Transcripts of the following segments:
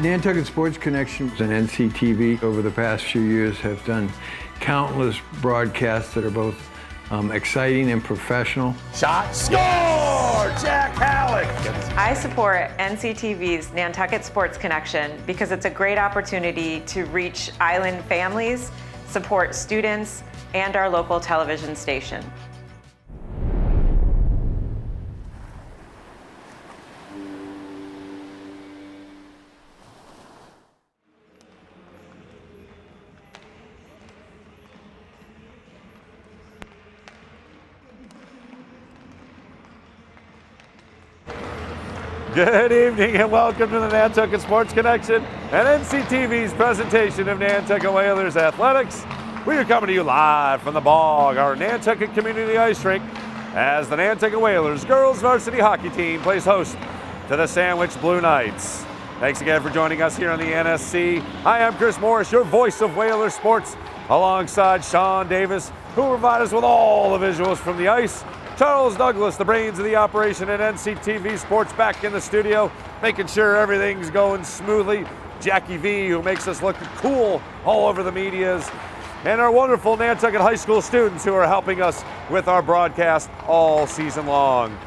Nantucket Sports Connection and NCTV over the past few years have done countless broadcasts that are both exciting and professional. Shot, score! Jack Halleck! I support NCTV's Nantucket Sports Connection because it's a great opportunity to reach island families, support students, and our local television station. Good evening and welcome to the Nantucket Sports Connection and NCTV's presentation of Nantucket Whalers Athletics. We are coming to you live from the Bog, our Nantucket Community Ice Rink, as the Nantucket Whalers girls varsity hockey team plays host to the Sandwich Blue Knights. Thanks again for joining us here on the NSC. Hi, I'm Chris Morris, your voice of Whalers sports, alongside Sean Davis, who will provide us with all the visuals from the ice. Charles Douglas, the brains of the operation at NCTV Sports, back in the studio, making sure everything's going smoothly. Jackie V, who makes us look cool all over the medias. And our wonderful Nantucket High School students who are helping us with our broadcast all season long.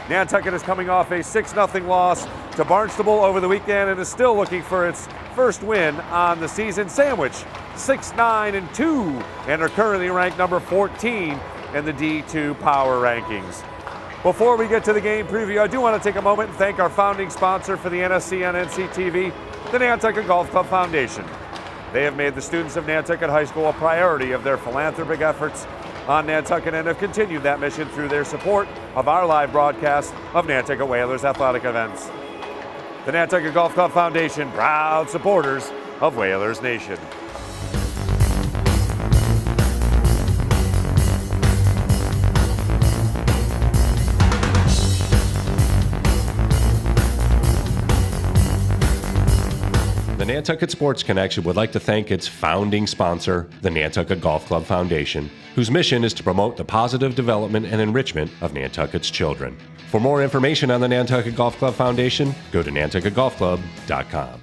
Nantucket is coming off a 6-0 loss to Barnstable over the weekend and is still looking for its first win on the season. Sandwich 6-9-2 and are currently ranked number 14 in the D2 Power Rankings. Before we get to the game preview, I do want to take a moment and thank our founding sponsor for the NSC on NCTV, the Nantucket Golf Club Foundation. They have made the students of Nantucket High School a priority of their philanthropic efforts on Nantucket and have continued that mission through their support of our live broadcast of Nantucket Whalers athletic events. The Nantucket Golf Club Foundation, proud supporters of Whalers Nation. The Nantucket Sports Connection would like to thank its founding sponsor, the Nantucket Golf Club Foundation, whose mission is to promote the positive development and enrichment of Nantucket's children. For more information on the Nantucket Golf Club Foundation, go to nantucketgolfclub.com.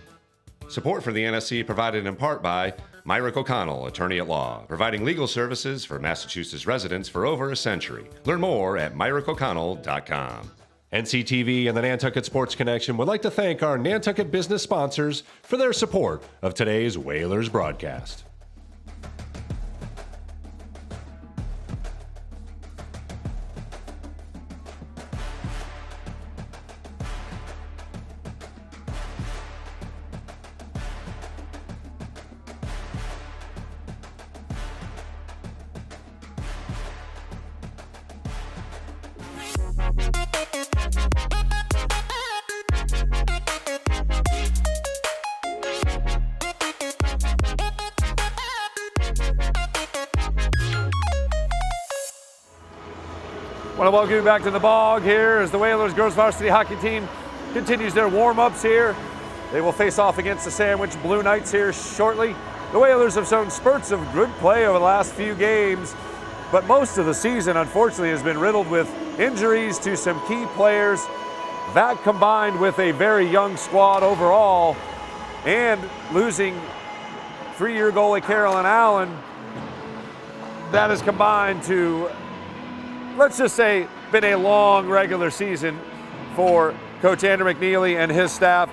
Support for the NSC provided in part by Myrick O'Connell, attorney at law, providing legal services for Massachusetts residents for over a century. Learn more at myrickoconnell.com. NCTV and the Nantucket Sports Connection would like to thank our Nantucket business sponsors for their support of today's Whalers broadcast. I want to welcome you back to the Bog here as the Whalers girls varsity hockey team continues their warm-ups here. They will face off against the Sandwich Blue Knights here shortly. The Whalers have shown spurts of good play over the last few games, but most of the season, unfortunately, has been riddled with injuries to some key players. That combined with a very young squad overall and losing 3-year goalie Carolyn Allen, that has combined to, let's just say, been a long regular season for Coach Andrew McNeely and his staff.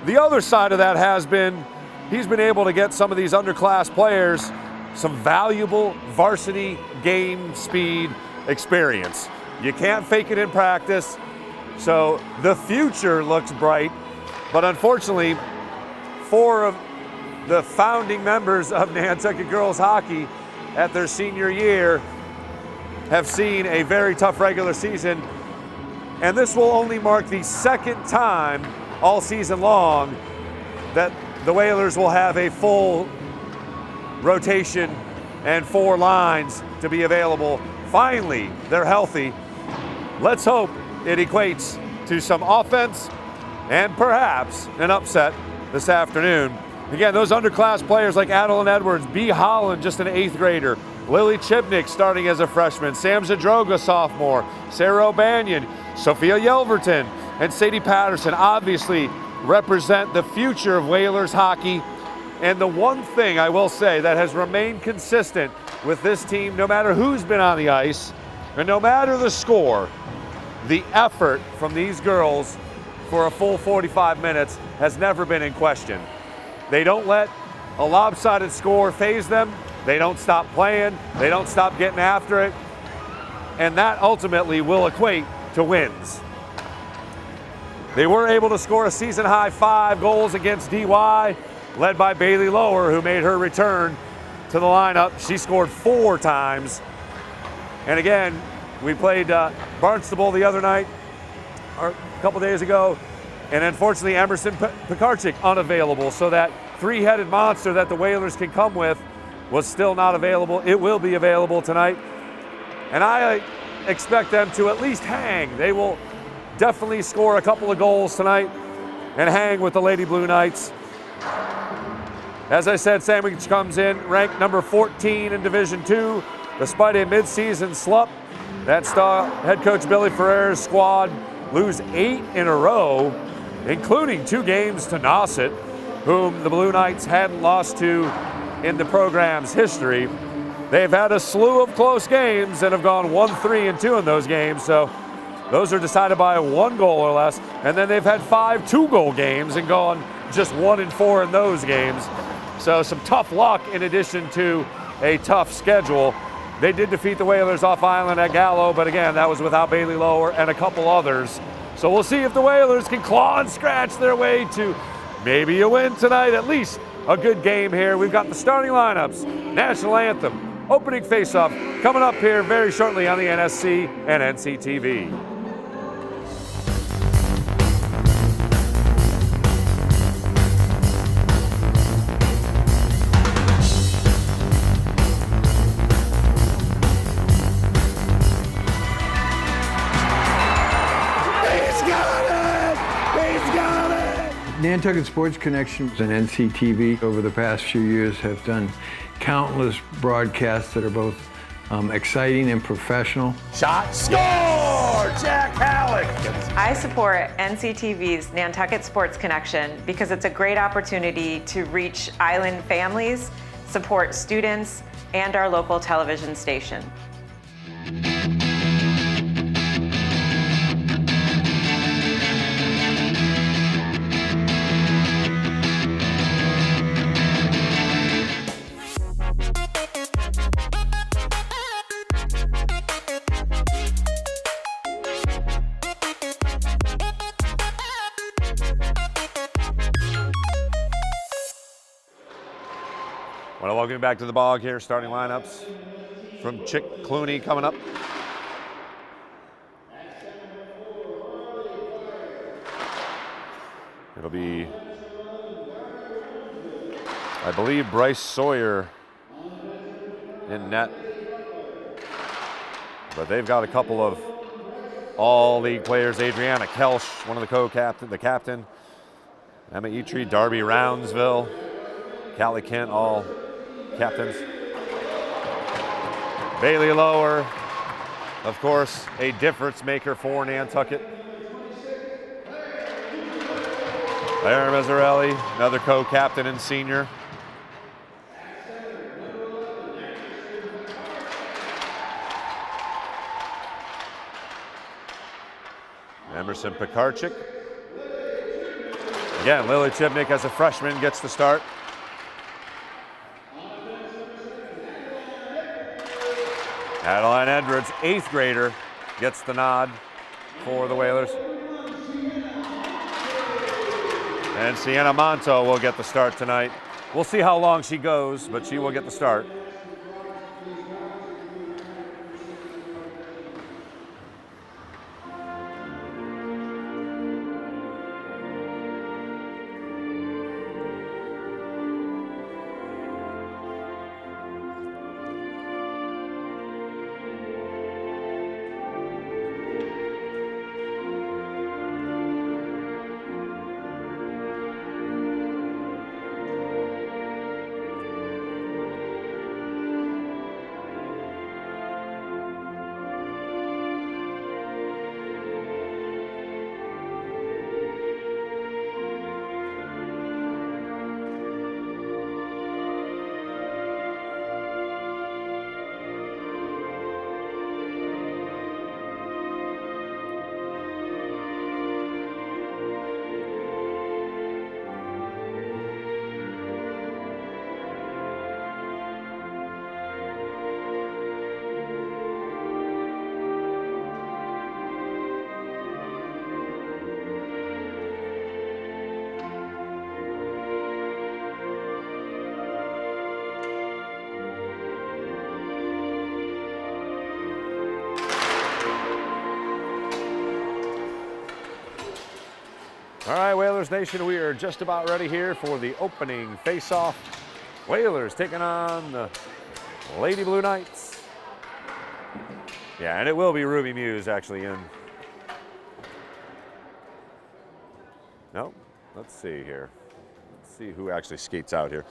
The other side of that has been he's been able to get some of these underclass players some valuable varsity game speed experience. You can't fake it in practice, so the future looks bright, but unfortunately, 4 of the founding members of Nantucket girls hockey at their senior year have seen a very tough regular season, and this will only mark the second time all season long that the Whalers will have a full rotation and 4 lines to be available. Finally, they're healthy. Let's hope it equates to some offense and perhaps an upset this afternoon. Again, those underclass players like Adeline Edwards, B. Holland, just an 8th grader, Lily Chibnick starting as a freshman, Sam Zadroga, sophomore, Sarah O'Banion, Sophia Yelverton, and Sadie Patterson. Obviously, represent the future of Whalers hockey. And the one thing I will say that has remained consistent with this team, no matter who's been on the ice and no matter the score, the effort from these girls for a full 45 minutes has never been in question. They don't let a lopsided score faze them. They don't stop playing. They don't stop getting after it. And that ultimately will equate to wins. They were able to score a season-high 5 goals against DY, led by Bailey Lower, who made her return to the lineup. She scored 4 times. And again, we played Barnstable the other night, or a couple days ago, and unfortunately Emerson Pekarczyk unavailable, so that 3-headed monster that the Whalers can come with was still not available. It will be available tonight. And I expect them to at least hang. They will definitely score a couple of goals tonight and hang with the Lady Blue Knights. As I said, Sandwich comes in ranked number 14 in Division II, despite a midseason slump. That star head coach Billy Ferrer's squad lose 8 in a row, including 2 games to Nauset, whom the Blue Knights hadn't lost to in the program's history. They've had a slew of close games and have gone 1-3-2 in those games, so those are decided by 1 goal or less. And then they've had 5 2-goal games and gone just 1-4 in those games. So some tough luck in addition to a tough schedule. They did defeat the Whalers off island at Gallo, but again, that was without Bailey Lower and a couple others. So we'll see if the Whalers can claw and scratch their way to maybe a win tonight, at least a good game here. We've got the starting lineups, national anthem, opening faceoff coming up here very shortly on the NSC and NCTV. Nantucket Sports Connection and NCTV over the past few years have done countless broadcasts that are both exciting and professional. Shot, score! Jack Halleck! I support NCTV's Nantucket Sports Connection because it's a great opportunity to reach island families, support students, and our local television station. I want to welcome you back to the bog here. Starting lineups from Chick Clooney coming up. It'll be, I believe, Bryce Sawyer in net. But they've got a couple of all-league players. Adriana Kelsch, one of the captain. Emma Etrie, Darby Roundsville, Callie Kent, all captains. Bailey Lower, of course, a difference maker for Nantucket. Lara Mazzarelli, another co-captain and senior. Emerson Pekarczyk. Again, Lily Chibnik as a freshman gets the start. Adeline Edwards, 8th grader, gets the nod for the Whalers. And Sienna Monto will get the start tonight. We'll see how long she goes, but she will get the start. All right, Whalers Nation, we are just about ready here for the opening face-off. Whalers taking on the Lady Blue Knights. Yeah, and it will be Ruby Muse actually in. No, let's see here. Let's see who actually skates out here.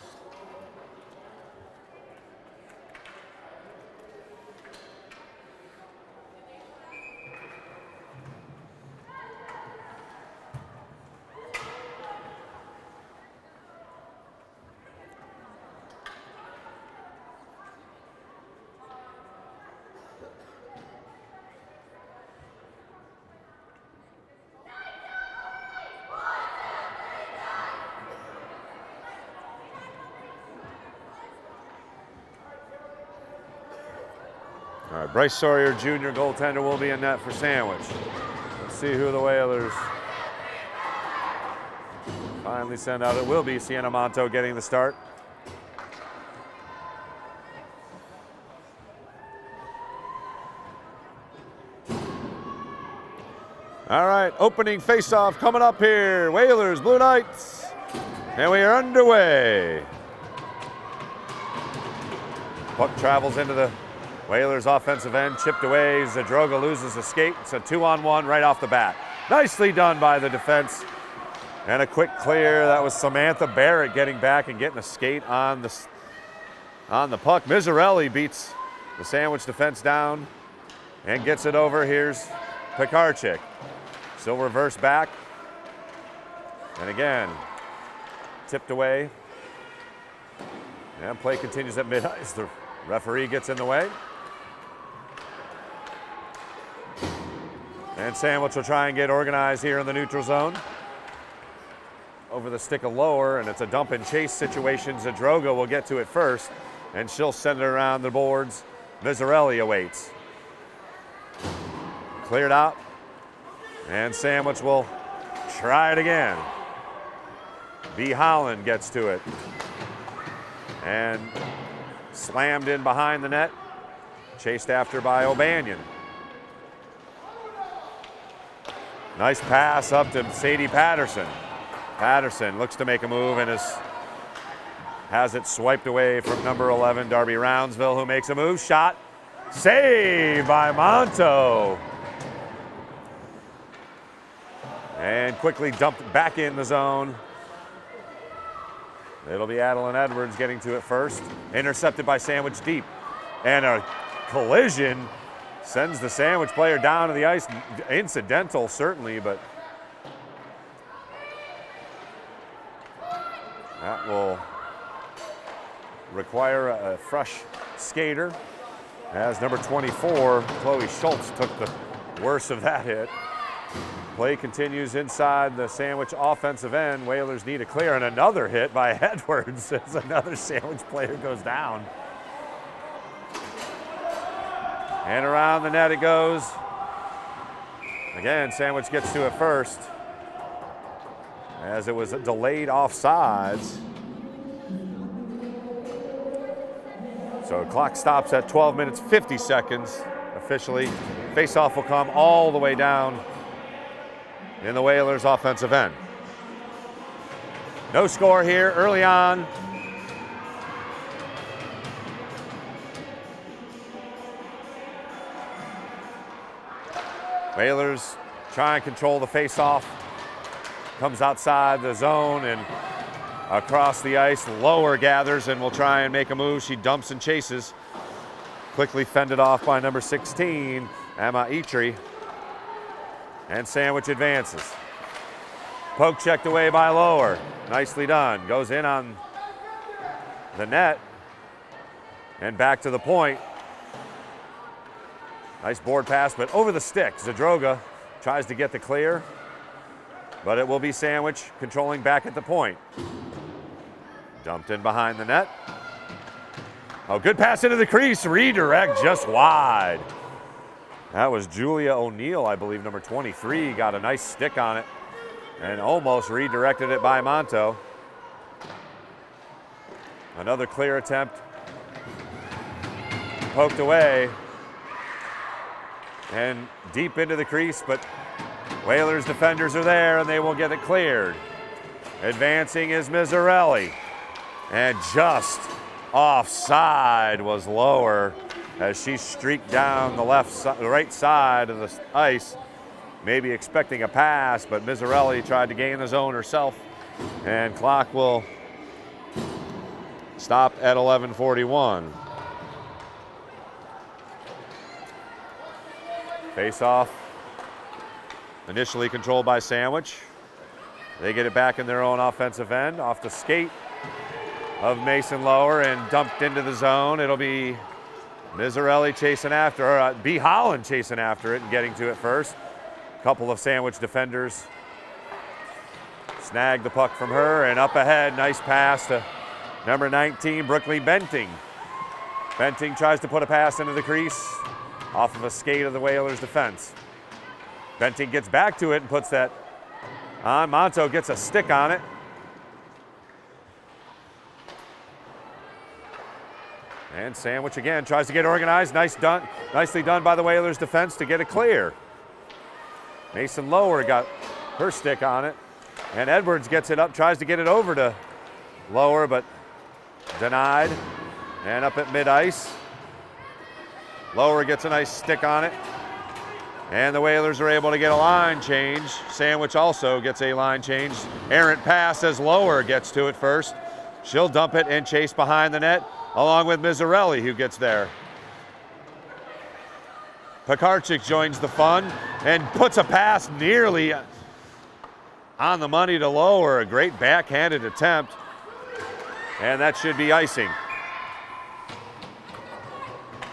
All right, Bryce Sawyer, junior goaltender, will be in net for Sandwich. Let's see who the Whalers finally send out. It will be Sienna Monto getting the start. All right, opening face-off coming up here. Whalers, Blue Knights, and we are underway. Puck travels into the Whalers offensive end, chipped away. Zadroga loses a skate. It's a 2-on-1 right off the bat. Nicely done by the defense. And a quick clear. That was Samantha Barrett getting back and getting a skate on the puck. Miserelli beats the Sandwich defense down and gets it over. Here's Pekarczyk. Still reverse back. And again, tipped away. And play continues at mid-ice. The referee gets in the way. And Sandwich will try and get organized here in the neutral zone. Over the stick of lower, and it's a dump and chase situation. Zadroga will get to it first, and she'll send it around the boards. Miserelli awaits. Cleared out, and Sandwich will try it again. B. Holland gets to it. And slammed in behind the net, chased after by O'Banion. Nice pass up to Sadie Patterson. Patterson looks to make a move and has it swiped away from number 11, Darby Roundsville, who makes a move. Shot, saved by Monto. And quickly dumped back in the zone. It'll be Adeline Edwards getting to it first. Intercepted by Sandwich deep. And a collision sends the Sandwich player down to the ice. Incidental, certainly, but that will require a fresh skater, as number 24, Chloe Schultz, took the worst of that hit. Play continues inside the Sandwich offensive end. Whalers need a clear, and another hit by Edwards as another Sandwich player goes down. And around the net it goes. Again, Sandwich gets to it first, as it was delayed offsides. So clock stops at 12 minutes, 50 seconds officially. Faceoff will come all the way down in the Whalers offensive end. No score here early on. Whalers try and control the faceoff. Comes outside the zone and across the ice. Lower gathers and will try and make a move. She dumps and chases. Quickly fended off by number 16, Emma Eitri. And Sandwich advances. Poke checked away by Lower. Nicely done. Goes in on the net and back to the point. Nice board pass, but over the stick. Zadroga tries to get the clear, but it will be Sandwich controlling back at the point. Dumped in behind the net. Oh, good pass into the crease. Redirect just wide. That was Julia O'Neill, I believe, number 23. Got a nice stick on it and almost redirected it by Monto. Another clear attempt. Poked away and deep into the crease, but Whalers defenders are there and they will get it cleared. Advancing is Mizzarelli. And just offside was Lower as she streaked down the right side of the ice, maybe expecting a pass, but Mizzarelli tried to gain the zone herself, and clock will stop at 11:41. Face-off initially controlled by Sandwich. They get it back in their own offensive end off the skate of Mason Lower and dumped into the zone. It'll be Mizzarelli chasing after her, B. Holland chasing after it and getting to it first. A couple of Sandwich defenders snag the puck from her, and up ahead, nice pass to number 19, Brooklyn Benting. Benting tries to put a pass into the crease off of a skate of the Whalers defense. Benting gets back to it and puts that on. Monto gets a stick on it. And Sandwich again tries to get organized. Nicely done by the Whalers defense to get it clear. Mason Lower got her stick on it. And Edwards gets it up, tries to get it over to Lower, but denied. And up at mid-ice, Lower gets a nice stick on it. And the Whalers are able to get a line change. Sandwich also gets a line change. Errant pass as Lower gets to it first. She'll dump it and chase behind the net, along with Mizzarelli, who gets there. Pekarczyk joins the fun and puts a pass nearly on the money to Lower. A great backhanded attempt, and that should be icing.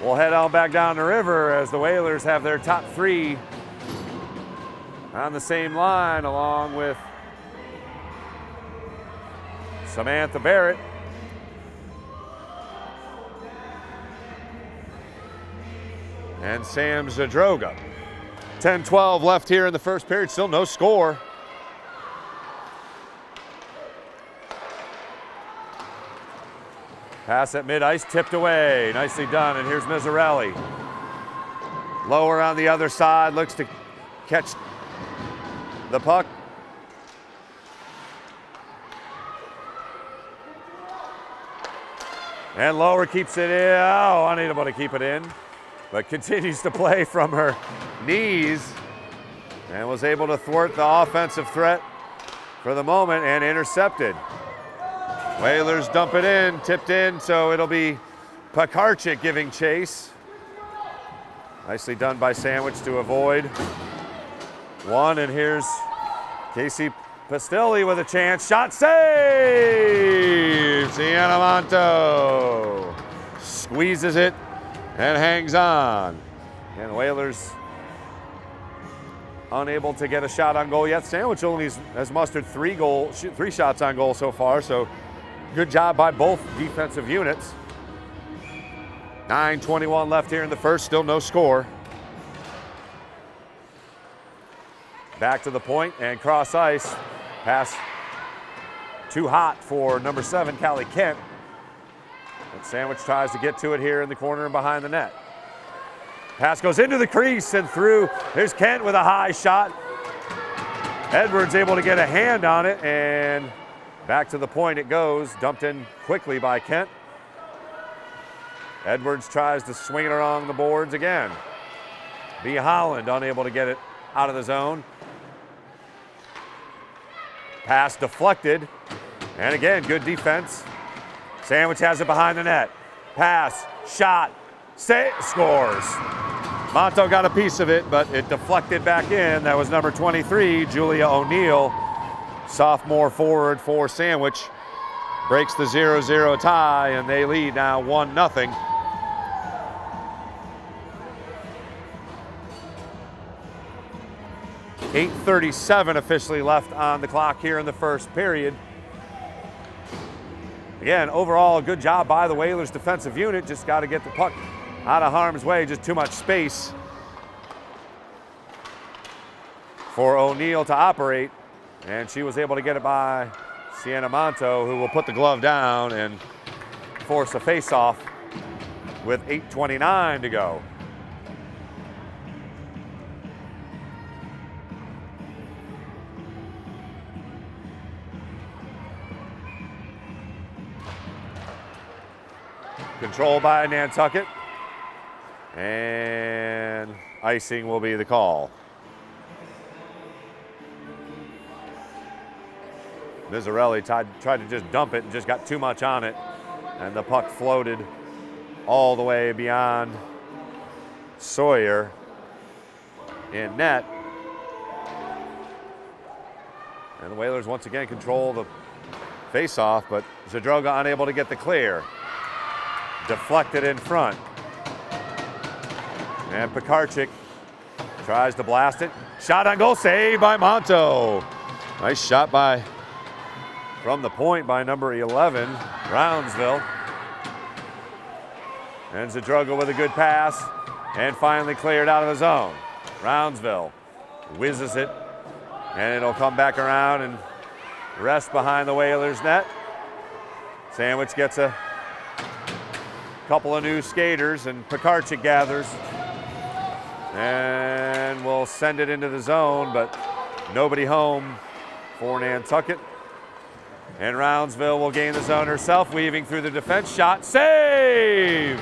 We'll head on back down the river as the Whalers have their top three on the same line, along with Samantha Barrett. And Sam Zadroga. 10-12 left here in the first period, still no score. Pass at mid-ice, tipped away, nicely done, and here's Mizzarelli. Lower on the other side, looks to catch the puck. And Lower keeps it in, unable to keep it in, but continues to play from her knees and was able to thwart the offensive threat for the moment and intercepted. Whalers dump it in, tipped in, so it'll be Pekarczyk giving chase. Nicely done by Sandwich to avoid one, and here's Casey Pastilli with a chance. Shot save! Sienna Monto squeezes it and hangs on. And the Whalers unable to get a shot on goal yet. Sandwich only has mustered three shots on goal so far, so good job by both defensive units. 9:21 left here in the first, still no score. Back to the point and cross ice. Pass too hot for number 7, Callie Kent. And Sandwich tries to get to it here in the corner and behind the net. Pass goes into the crease and through. There's Kent with a high shot. Edwards able to get a hand on it, and back to the point it goes, dumped in quickly by Kent. Edwards tries to swing it along the boards again. B. Holland unable to get it out of the zone. Pass deflected, and again, good defense. Sandwich has it behind the net. Pass, shot, scores. Monto got a piece of it, but it deflected back in. That was number 23, Julia O'Neill, sophomore forward for Sandwich. Breaks the 0-0 tie, and they lead now 1-0. .8:37 officially left on the clock here in the first period. Again, overall, a good job by the Whalers defensive unit. Just got to get the puck out of harm's way, just too much space for O'Neill to operate. And she was able to get it by Sienna Monto, who will put the glove down and force a face-off with 8:29 to go. Controlled by Nantucket. And icing will be the call. Mizzarelli tried to just dump it and just got too much on it. And the puck floated all the way beyond Sawyer in net. And the Whalers once again control the face-off, but Zadroga unable to get the clear. Deflected in front. And Pekarczyk tries to blast it. Shot on goal, saved by Monto. Nice shot from the point by number 11, Brownsville. And Zadroga with a good pass, and finally cleared out of the zone. Brownsville whizzes it, and it'll come back around and rest behind the Whalers net. Sandwich gets a couple of new skaters, and Pekarczyk gathers. And we'll send it into the zone, but nobody home for Nantucket. And Roundsville will gain the zone herself, weaving through the defense. Shot, save!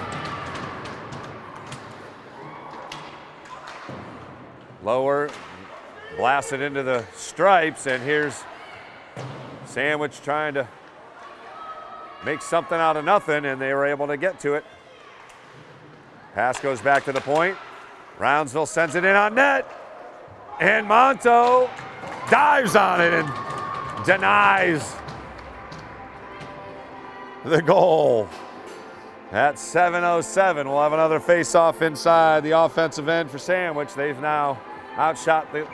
Lower, blasted into the stripes, and here's Sandwich trying to make something out of nothing, and they were able to get to it. Pass goes back to the point. Roundsville sends it in on net, and Monto dives on it and denies the goal. At 7:07, we'll have another face-off inside the offensive end for Sandwich. They've now outshot the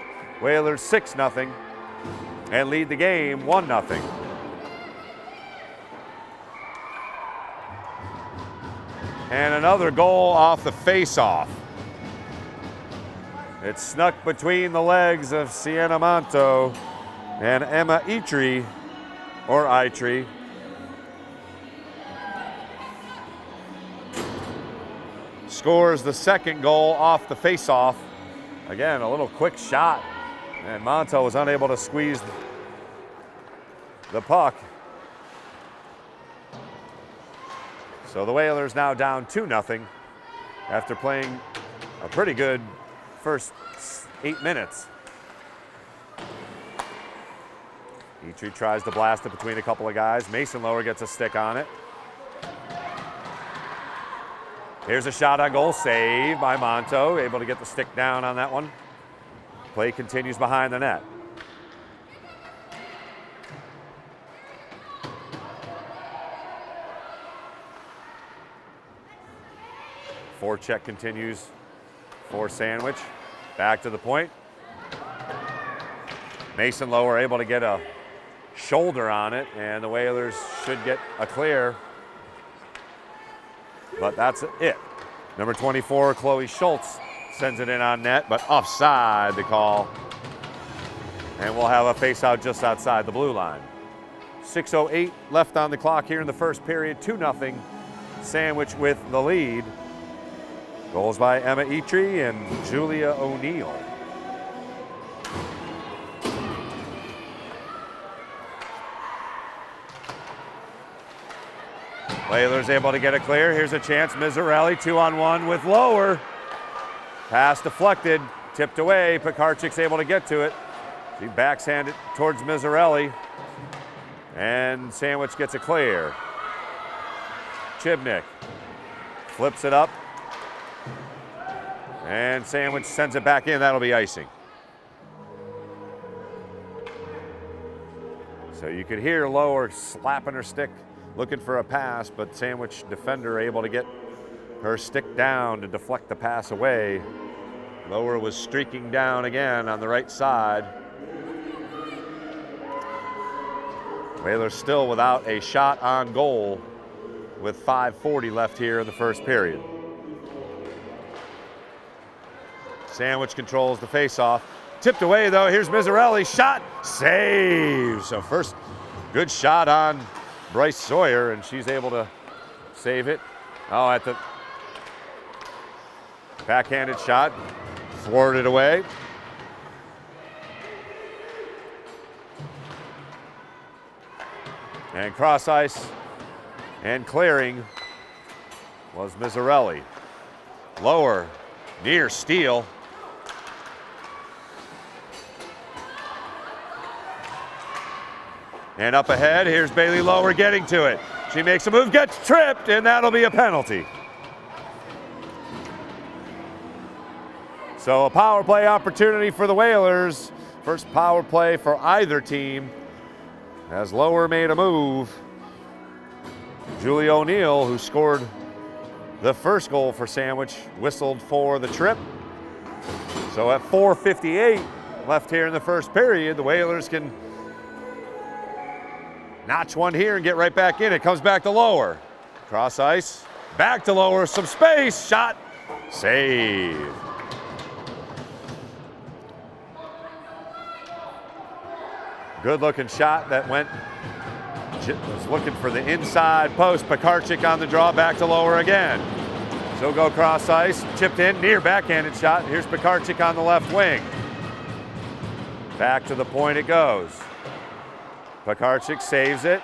Whalers 6-0 and lead the game 1-0. And another goal off the face-off. It snuck between the legs of Sienna Monto and Emma Itri. Scores the second goal off the face-off. Again, a little quick shot, and Monto was unable to squeeze the puck. So the Whalers now down 2-0 after playing a pretty good first 8 minutes. Itri tries to blast it between a couple of guys. Mason Lower gets a stick on it. Here's a shot on goal, saved by Monto, able to get the stick down on that one. Play continues behind the net. Forecheck continues for Sandwich. Back to the point. Mason Lower able to get a shoulder on it, and the Whalers should get a clear. But that's it. Number 24, Chloe Schultz, sends it in on net, but offside the call. And we'll have a face-out just outside the blue line. 6:08 left on the clock here in the first period. 2-0. Sandwich with the lead. Goals by Emma Itri and Julia O'Neill. Whalers able to get it clear. Here's a chance. Mizzarelli 2-on-1 with Lower. Pass deflected, tipped away. Pekarczyk's able to get to it. She backhand it towards Mizzarelli. And Sandwich gets it clear. Chibnik flips it up. And Sandwich sends it back in. That'll be icing. So you could hear Lower slapping her stick, looking for a pass, but Sandwich defender able to get her stick down to deflect the pass away. Lower was streaking down again on the right side. Whalers still without a shot on goal with 5:40 left here in the first period. Sandwich controls the faceoff. Tipped away though, here's Mizzarelli, shot, save. So first good shot on Bryce Sawyer, and she's able to save it. Oh, at the backhanded shot, thwarted away. And cross ice and clearing was Mizzarelli. Lower, near steal. And up ahead, here's Bailey Lower getting to it. She makes a move, gets tripped, and that'll be a penalty. So a power play opportunity for the Whalers. First power play for either team. As Lower made a move. Julie O'Neill, who scored the first goal for Sandwich, whistled for the trip. So at 4:58 left here in the first period, the Whalers can notch one here and get right back in. It comes back to Lower. Cross ice, back to Lower, some space, shot, save. Good looking shot that went, was looking for the inside post. Pekarczyk on the draw, back to Lower again. So go cross ice, chipped in, near backhanded shot. Here's Pekarczyk on the left wing. Back to the point it goes. Pekarczyk saves it.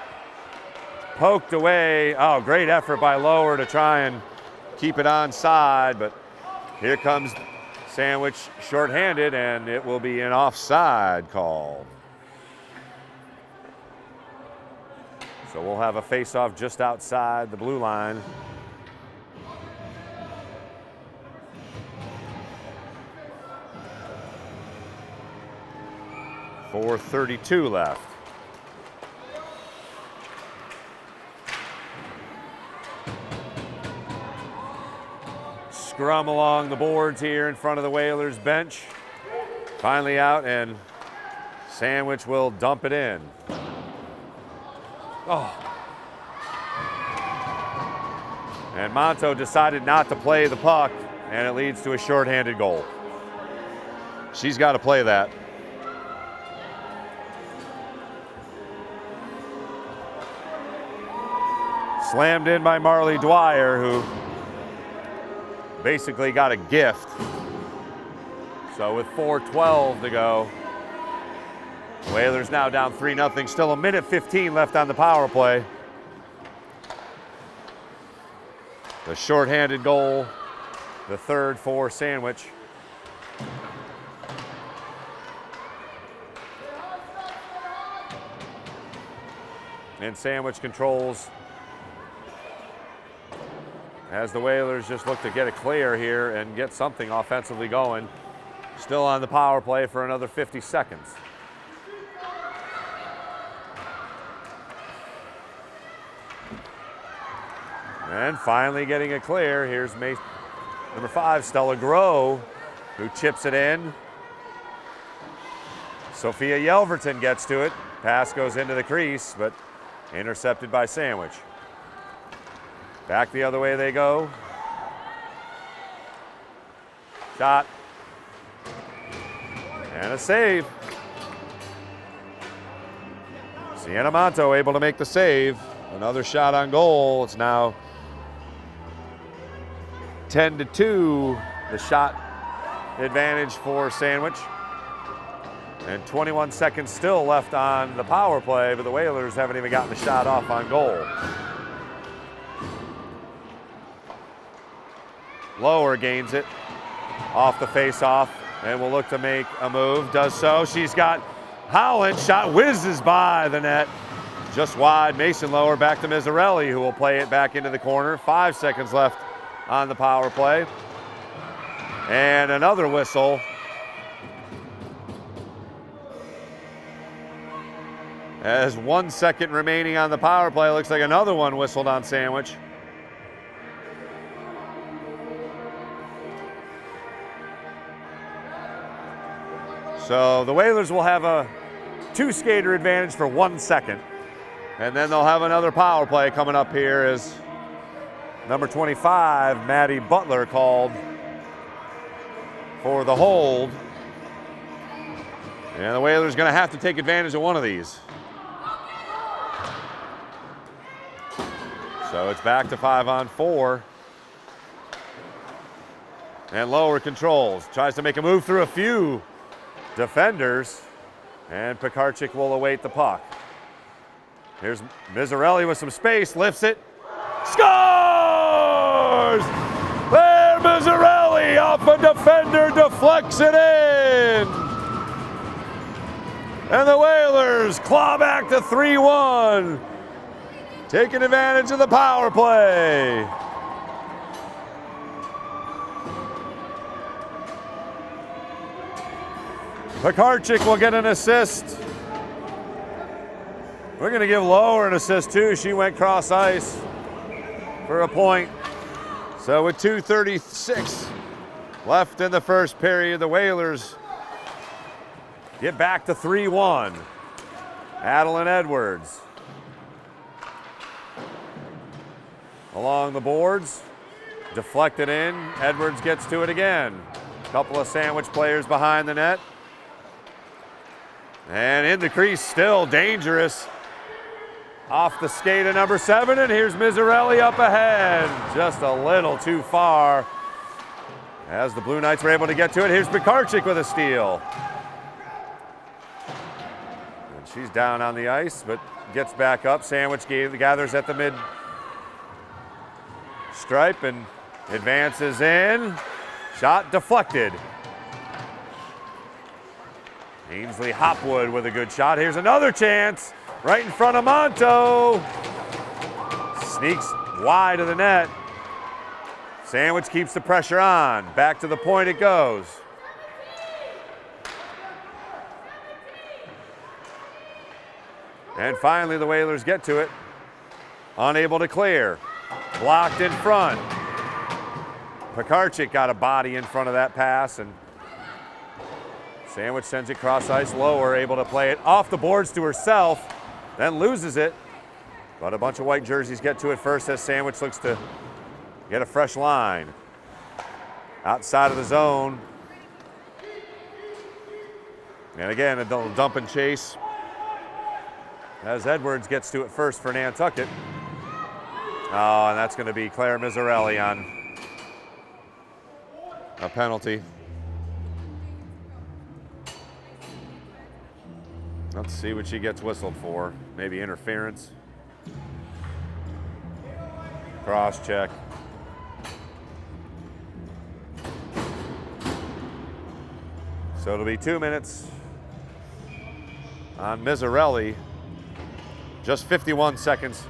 Poked away. Oh, great effort by Lower to try and keep it onside, but here comes Sandwich shorthanded, and it will be an offside call. So we'll have a face-off just outside the blue line. .432 left. Scrum along the boards here in front of the Whalers bench. Finally out, and Sandwich will dump it in. Oh. And Monto decided not to play the puck, and it leads to a shorthanded goal. She's got to play that. Slammed in by Marley Dwyer, who basically got a gift. So with 4:12 to go, Whalers now down 3-0. Still a minute 15 left on the power play. The shorthanded goal, the third for Sandwich. And Sandwich controls as the Whalers just look to get a clear here and get something offensively going. Still on the power play for another 50 seconds. And finally getting it clear. Here's number 5, Stella Groh, who chips it in. Sophia Yelverton gets to it. Pass goes into the crease, but intercepted by Sandwich. Back the other way they go. Shot. And a save. Sienna Monto able to make the save. Another shot on goal. It's now 10-2, the shot advantage for Sandwich. And 21 seconds still left on the power play, but the Whalers haven't even gotten the shot off on goal. Lower gains it off the face-off and will look to make a move. Does so. She's got Howland. Shot whizzes by the net. Just wide. Mason Lower back to Mizzarelli, who will play it back into the corner. 5 seconds left on the power play. And another whistle. As 1 second remaining on the power play, looks like another one whistled on Sandwich. So the Whalers will have a 2-skater advantage for 1 second. And then they'll have another power play coming up here as number 25, Maddie Butler, called for the hold. And the Whalers going to have to take advantage of one of these. So it's back to 5-on-4. And Lower controls. Tries to make a move through a few defenders. And Pekarczyk will await the puck. Here's Mizzarelli with some space, lifts it, scores! Mizzarelli off a defender, deflects it in. And the Whalers claw back to 3-1, taking advantage of the power play. Pekarczyk will get an assist. We're going to give Lower an assist too. She went cross ice for a point. So with 2:36 left in the first period, the Whalers get back to 3-1. Adeline Edwards along the boards, deflected in. Edwards gets to it again. A couple of sandwich players behind the net. And in the crease, still dangerous. Off the skate of number 7, and here's Mizzarelli up ahead. Just a little too far. As the Blue Knights were able to get to it, here's Pekarczyk with a steal. And she's down on the ice, but gets back up. Sandwich gathers at the mid stripe and advances in. Shot deflected. Ainsley Hopwood with a good shot. Here's another chance right in front of Monto. Sneaks wide of the net. Sandwich keeps the pressure on. Back to the point it goes. And finally the Whalers get to it. Unable to clear. Blocked in front. Pekarczyk got a body in front of that pass, and Sandwich sends it cross ice. Lower, able to play it off the boards to herself, then loses it. But a bunch of white jerseys get to it first as Sandwich looks to get a fresh line. Outside of the zone. And again, a little dump and chase as Edwards gets to it first for Nantucket. Oh, and that's going to be Claire Mizzarelli on a penalty. Let's see what she gets whistled for. Maybe interference. Cross check. So it'll be 2 minutes on Mizzarelli. Just 51 seconds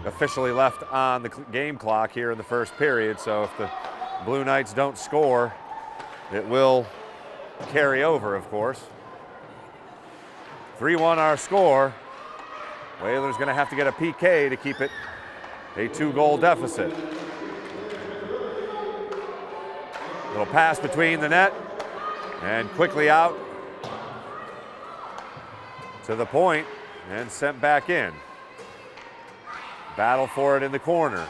officially left on the game clock here in the first period. So if the Blue Knights don't score, it will carry over, of course. 3-1 our score. Whalers going to have to get a PK to keep it a 2-goal deficit. Little pass between the net and quickly out to the point and sent back in. Battle for it in the corner.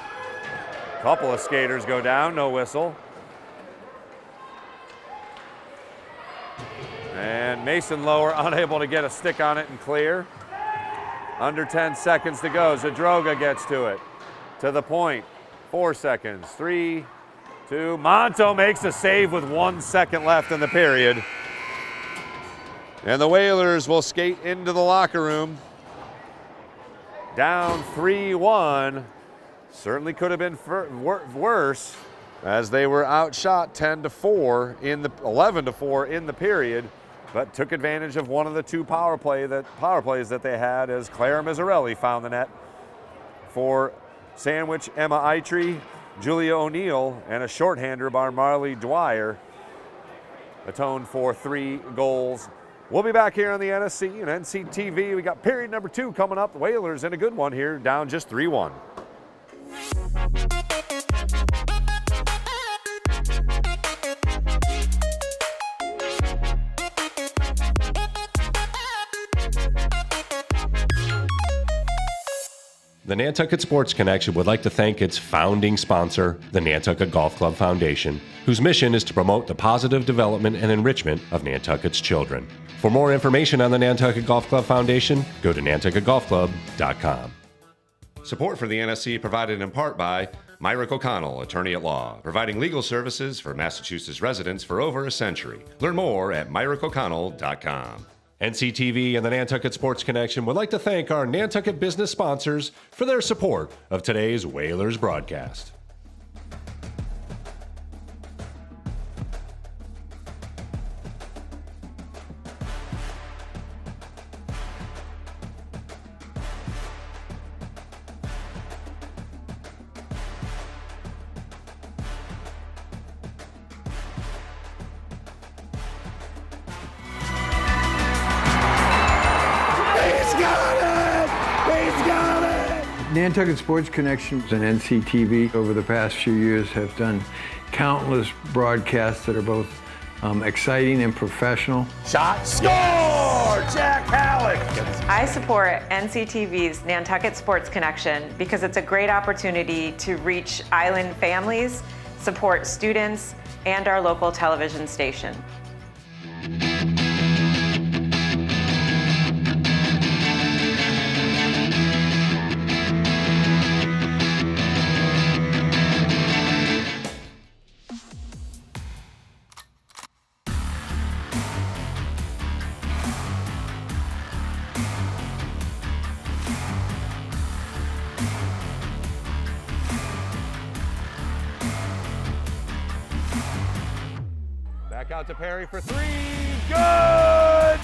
Couple of skaters go down, no whistle. And Mason Lower unable to get a stick on it and clear. Under 10 seconds to go. Zadroga gets to it. To the point. 4 seconds. 3, 2. Monto makes a save with 1 second left in the period. And the Whalers will skate into the locker room. Down 3-1. Certainly could have been worse as they were outshot 10-4 in the 11-4 in the period, but took advantage of one of the two power plays that they had as Claire Mizzarelli found the net for Sandwich, Emma Eitri, Julia O'Neill, and a shorthander by Marley Dwyer atoned for 3 goals. We'll be back here on the NSC and NCTV. We got period number 2 coming up. Whalers in a good one here, down just 3-1. The Nantucket Sports Connection would like to thank its founding sponsor, the Nantucket Golf Club Foundation, whose mission is to promote the positive development and enrichment of Nantucket's children. For more information on the Nantucket Golf Club Foundation, go to nantucketgolfclub.com. Support for the NSC provided in part by Myrick O'Connell, attorney at law, providing legal services for Massachusetts residents for over a century. Learn more at myrickoconnell.com. NCTV and the Nantucket Sports Connection would like to thank our Nantucket business sponsors for their support of today's Whalers broadcast. Nantucket Sports Connection and NCTV over the past few years have done countless broadcasts that are both exciting and professional. Shot, score! Jack Halleck. I support NCTV's Nantucket Sports Connection because it's a great opportunity to reach island families, support students, and our local television station. Back out to Perry for three. Good!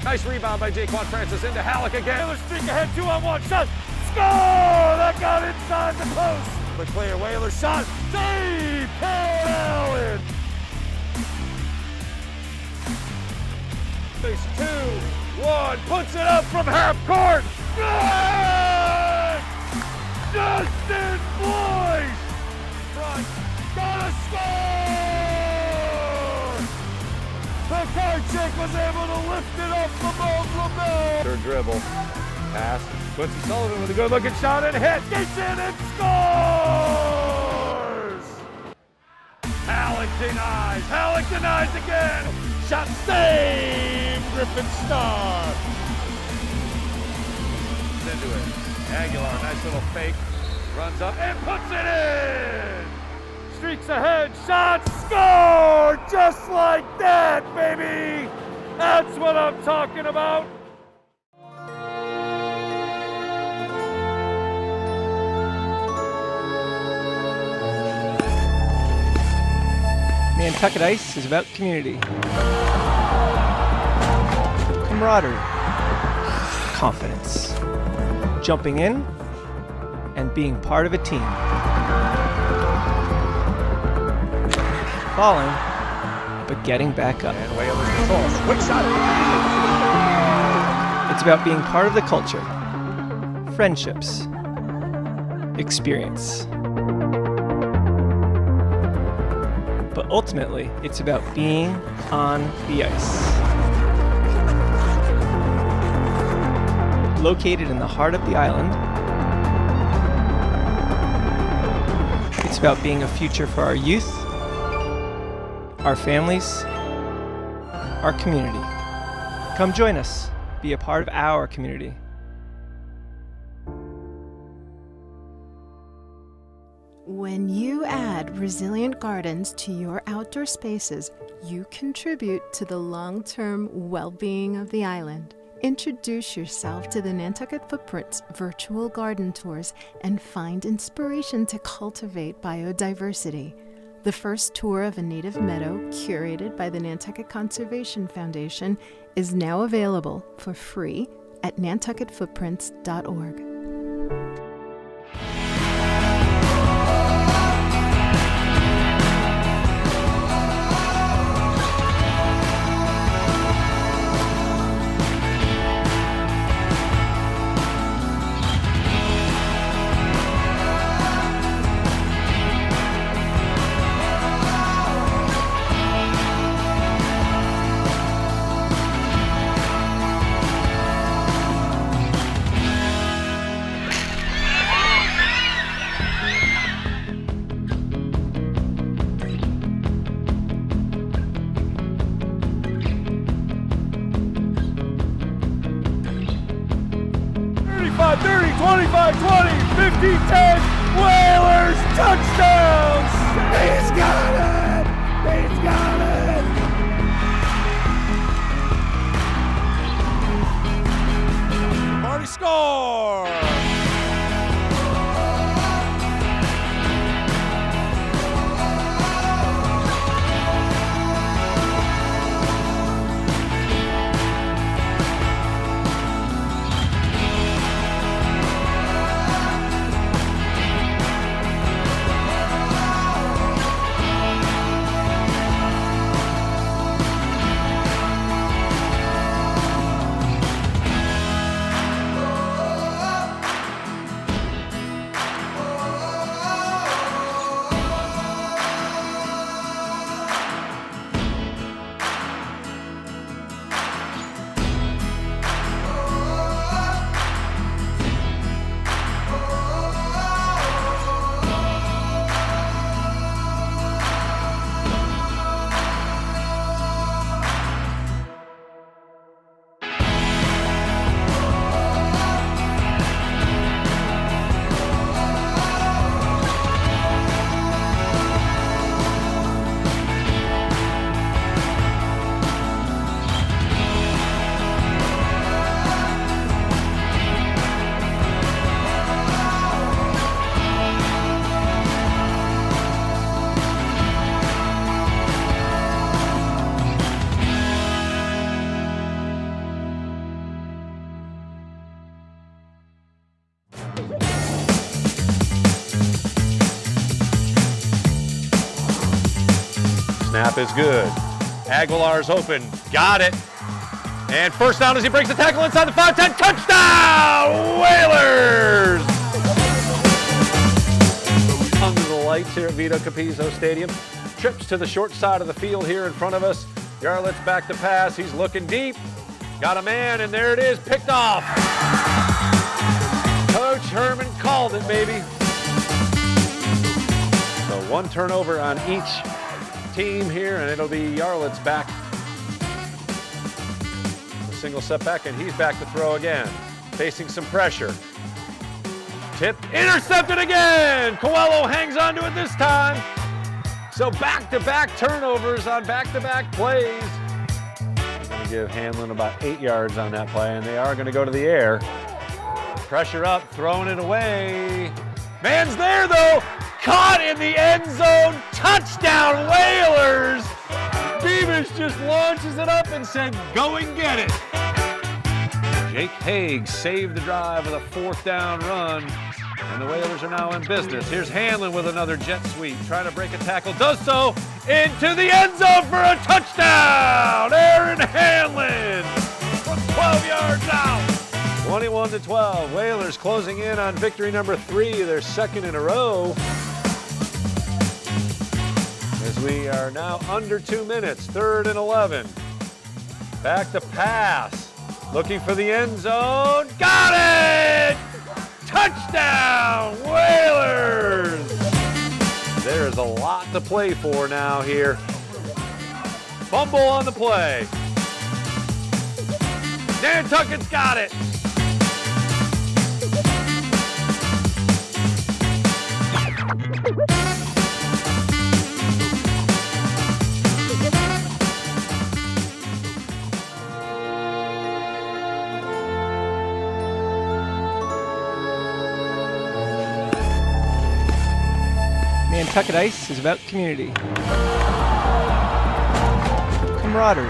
Nice rebound by Jaquan Francis into Halleck again. Whalers streak ahead, 2-on-1 shot. Score! That got inside the post. The clear Whalers shot. Save! Paul Allen. Face 2-1. Puts it up from half court. Good! Justin Boyce! Front. Gotta score! The card check was able to lift it up above LaBelle. Third dribble. Pass. Quincy Sullivan with a good looking shot and hit. Gets in and scores! Halleck denies. Halleck denies again. Shot saved. Griffin Starr. Into it. Aguilar, nice little fake. Runs up and puts it in. Streaks ahead, shot, score! Just like that, baby! That's what I'm talking about. Nantucket Ice is about community, camaraderie, confidence, jumping in, and being part of a team. Falling, but getting back up. And Whalers control. Quick shot. It's about being part of the culture, friendships, experience. But ultimately, it's about being on the ice. Located in the heart of the island, it's about being a future for our youth, our families, our community. Come join us. Be a part of our community. When you add resilient gardens to your outdoor spaces, you contribute to the long-term well-being of the island. Introduce yourself to the Nantucket Footprints virtual garden tours and find inspiration to cultivate biodiversity. The first tour of a native meadow, curated by the Nantucket Conservation Foundation, is now available for free at nantucketfootprints.org. Five, 30, 25, 20, 50, 10, Whalers touchdowns! He's got it! He's got it! Marty score! Snap is good. Aguilar's open. Got it. And first down as he breaks the tackle inside the 5-10. Touchdown, Whalers! Under the lights here at Vito Capizzo Stadium. Trips to the short side of the field here in front of us. Yarlett's back to pass. He's looking deep. Got a man, and there it is, picked off. Coach Herman called it, baby. So one turnover on each team here, and it'll be Yarlett's back. A single step back, and he's back to throw again. Facing some pressure. Tip, intercepted again! Coelho hangs on to it this time. So back-to-back turnovers on back-to-back plays. Going to give Hanlon about 8 yards on that play, and they are going to go to the air. Pressure up, throwing it away. Man's there, though. Caught in the end zone. Touchdown, Whalers. Beamish just launches it up and said, go and get it. Jake Haig saved the drive with a 4th down run, and the Whalers are now in business. Here's Hanlon with another jet sweep, trying to break a tackle, does so into the end zone for a touchdown. Aaron Hanlon from 12 yards out. 21-12, Whalers closing in on victory number 3, their 2nd in a row. As we are now under 2 minutes, 3rd and 11. Back to pass, looking for the end zone, got it! Touchdown, Whalers! There is a lot to play for now here. Fumble on the play. Nantucket's got it. Nantucket Ice is about community, camaraderie,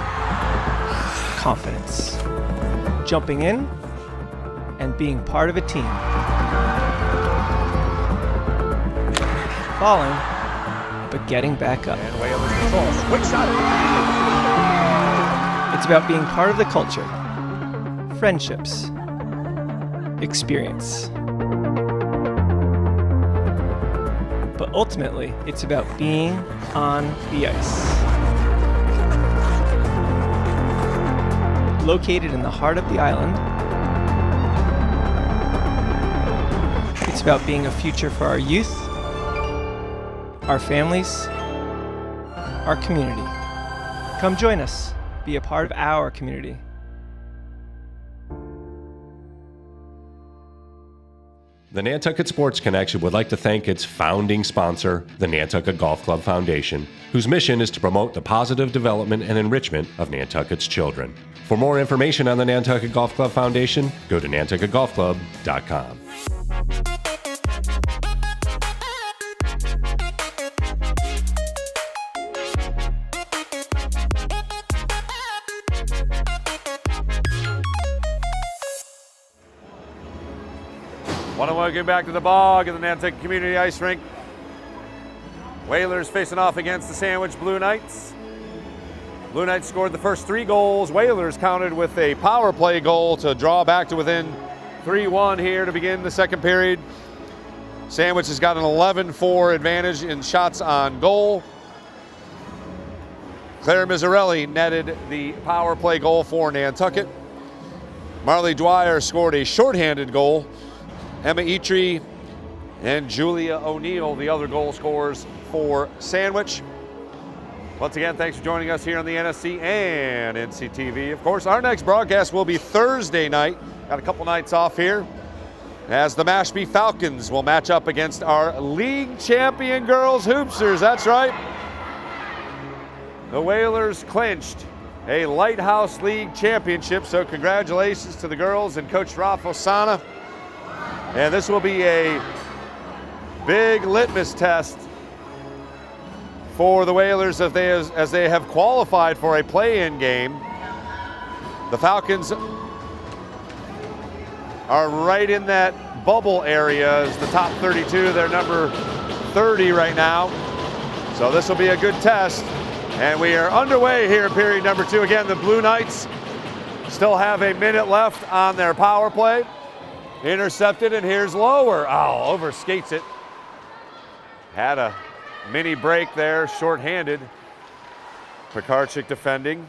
confidence, jumping in, and being part of a team. Falling, but getting back up. And Whalers control. Quick shot. It's about being part of the culture, friendships, experience. But ultimately, it's about being on the ice. Located in the heart of the island, it's about being a future for our youth, our families, our community. Come join us, be a part of our community. The Nantucket Sports Connection would like to thank its founding sponsor, the Nantucket Golf Club Foundation, whose mission is to promote the positive development and enrichment of Nantucket's children. For more information on the Nantucket Golf Club Foundation, go to nantucketgolfclub.com. Want to welcome back to the bog in the Nantucket Community Ice Rink. Whalers facing off against the Sandwich Blue Knights. Blue Knights scored the first 3 goals. Whalers countered with a power play goal to draw back to within 3-1 here to begin the second period. Sandwich has got an 11-4 advantage in shots on goal. Claire Mizzarelli netted the power play goal for Nantucket. Marley Dwyer scored a shorthanded goal. Emma Etrie and Julia O'Neill, the other goal scorers for Sandwich. Once again, thanks for joining us here on the NSC and NCTV. Of course, our next broadcast will be Thursday night. Got a couple nights off here, as the Mashpee Falcons will match up against our league champion girls Hoopsters. That's right. The Whalers clinched a Lighthouse League championship, so congratulations to the girls and Coach Rafa Sana. And this will be a big litmus test for the Whalers as they have qualified for a play-in game. The Falcons are right in that bubble area as the top 32. They're number 30 right now. So this will be a good test. And we are underway here in period number 2. Again, the Blue Knights still have a minute left on their power play. Intercepted, and here's Lower. Oh, over skates it. Had a mini break there, shorthanded. Pekarchik defending.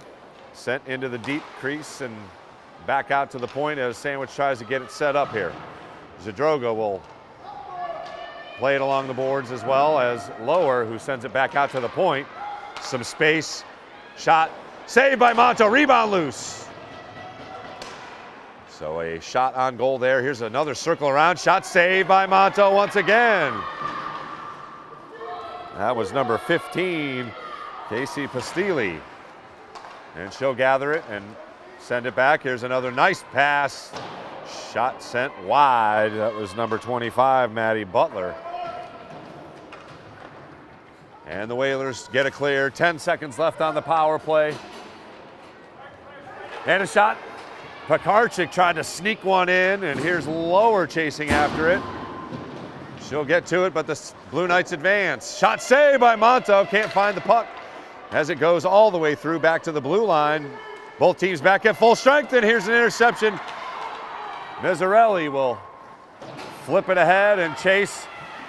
Sent into the deep crease and back out to the point as Sandwich tries to get it set up here. Zadroga will play it along the boards as well as Lower, who sends it back out to the point. Some space, shot, saved by Monto, rebound loose. So a shot on goal there. Here's another circle around, shot saved by Monto once again. That was number 15, Casey Pastilli. And she'll gather it and send it back. Here's another nice pass. Shot sent wide. That was number 25, Maddie Butler. And the Whalers get a clear. 10 seconds left on the power play. And a shot. Pekarchik tried to sneak one in, and here's Lower chasing after it. She'll get to it, but the Blue Knights advance. Shot saved by Monto. Can't find the puck as it goes all the way through back to the blue line. Both teams back at full strength, and here's an interception. Mizzarelli will flip it ahead and chase.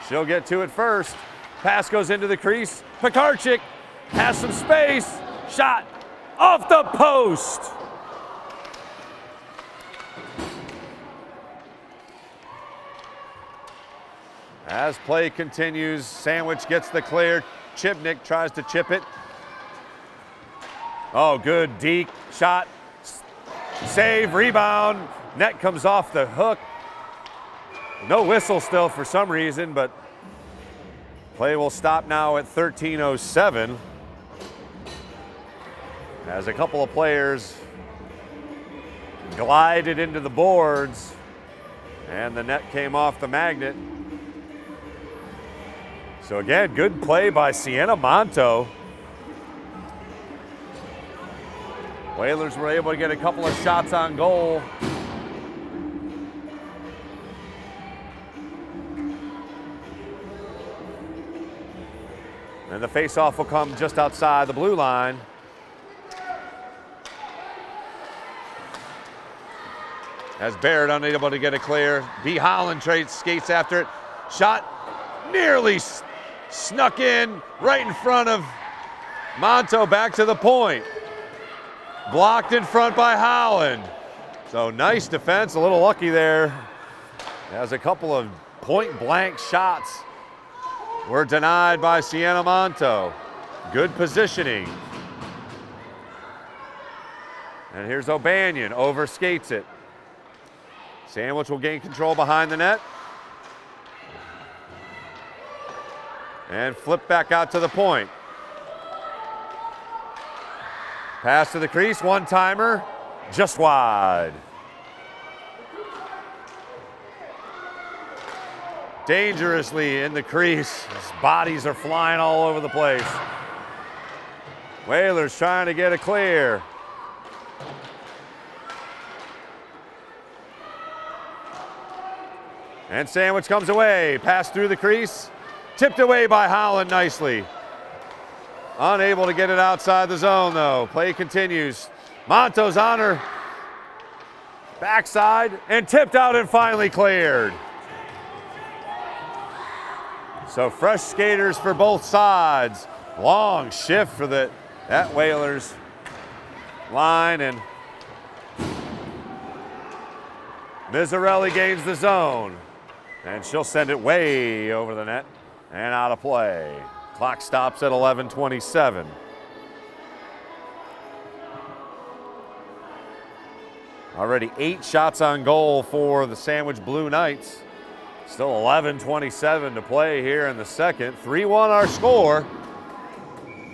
She'll get to it first. Pass goes into the crease. Pekarchik has some space. Shot off the post. As play continues, Sandwich gets the clear. Chibnik tries to chip it. Oh, good deke shot. Save, rebound. Net comes off the hook. No whistle still for some reason, but play will stop now at 13:07. As a couple of players glided into the boards, and the net came off the magnet. So again, good play by Sienna Monto. Whalers were able to get a couple of shots on goal. And the face-off will come just outside the blue line. As Baird unable to get it clear. B. Holland skates after it. Shot nearly snuck in right in front of Monto, back to the point. Blocked in front by Holland. So nice defense, a little lucky there. As a couple of point-blank shots were denied by Sienna Monto. Good positioning. And here's O'Banion, overskates it. Sandwich will gain control behind the net. And flip back out to the point. Pass to the crease, one-timer, just wide. Dangerously in the crease. His bodies are flying all over the place. Whalers trying to get it clear. And Sandwich comes away. Pass through the crease. Tipped away by Holland nicely. Unable to get it outside the zone, though. Play continues. Monto's on her backside and tipped out and finally cleared. So fresh skaters for both sides. Long shift for that Whalers line, and Mizzarelli gains the zone. And she'll send it way over the net and out of play. Clock stops at 11:27. Already 8 shots on goal for the Sandwich Blue Knights. Still 11:27 to play here in the second. 3-1 our score.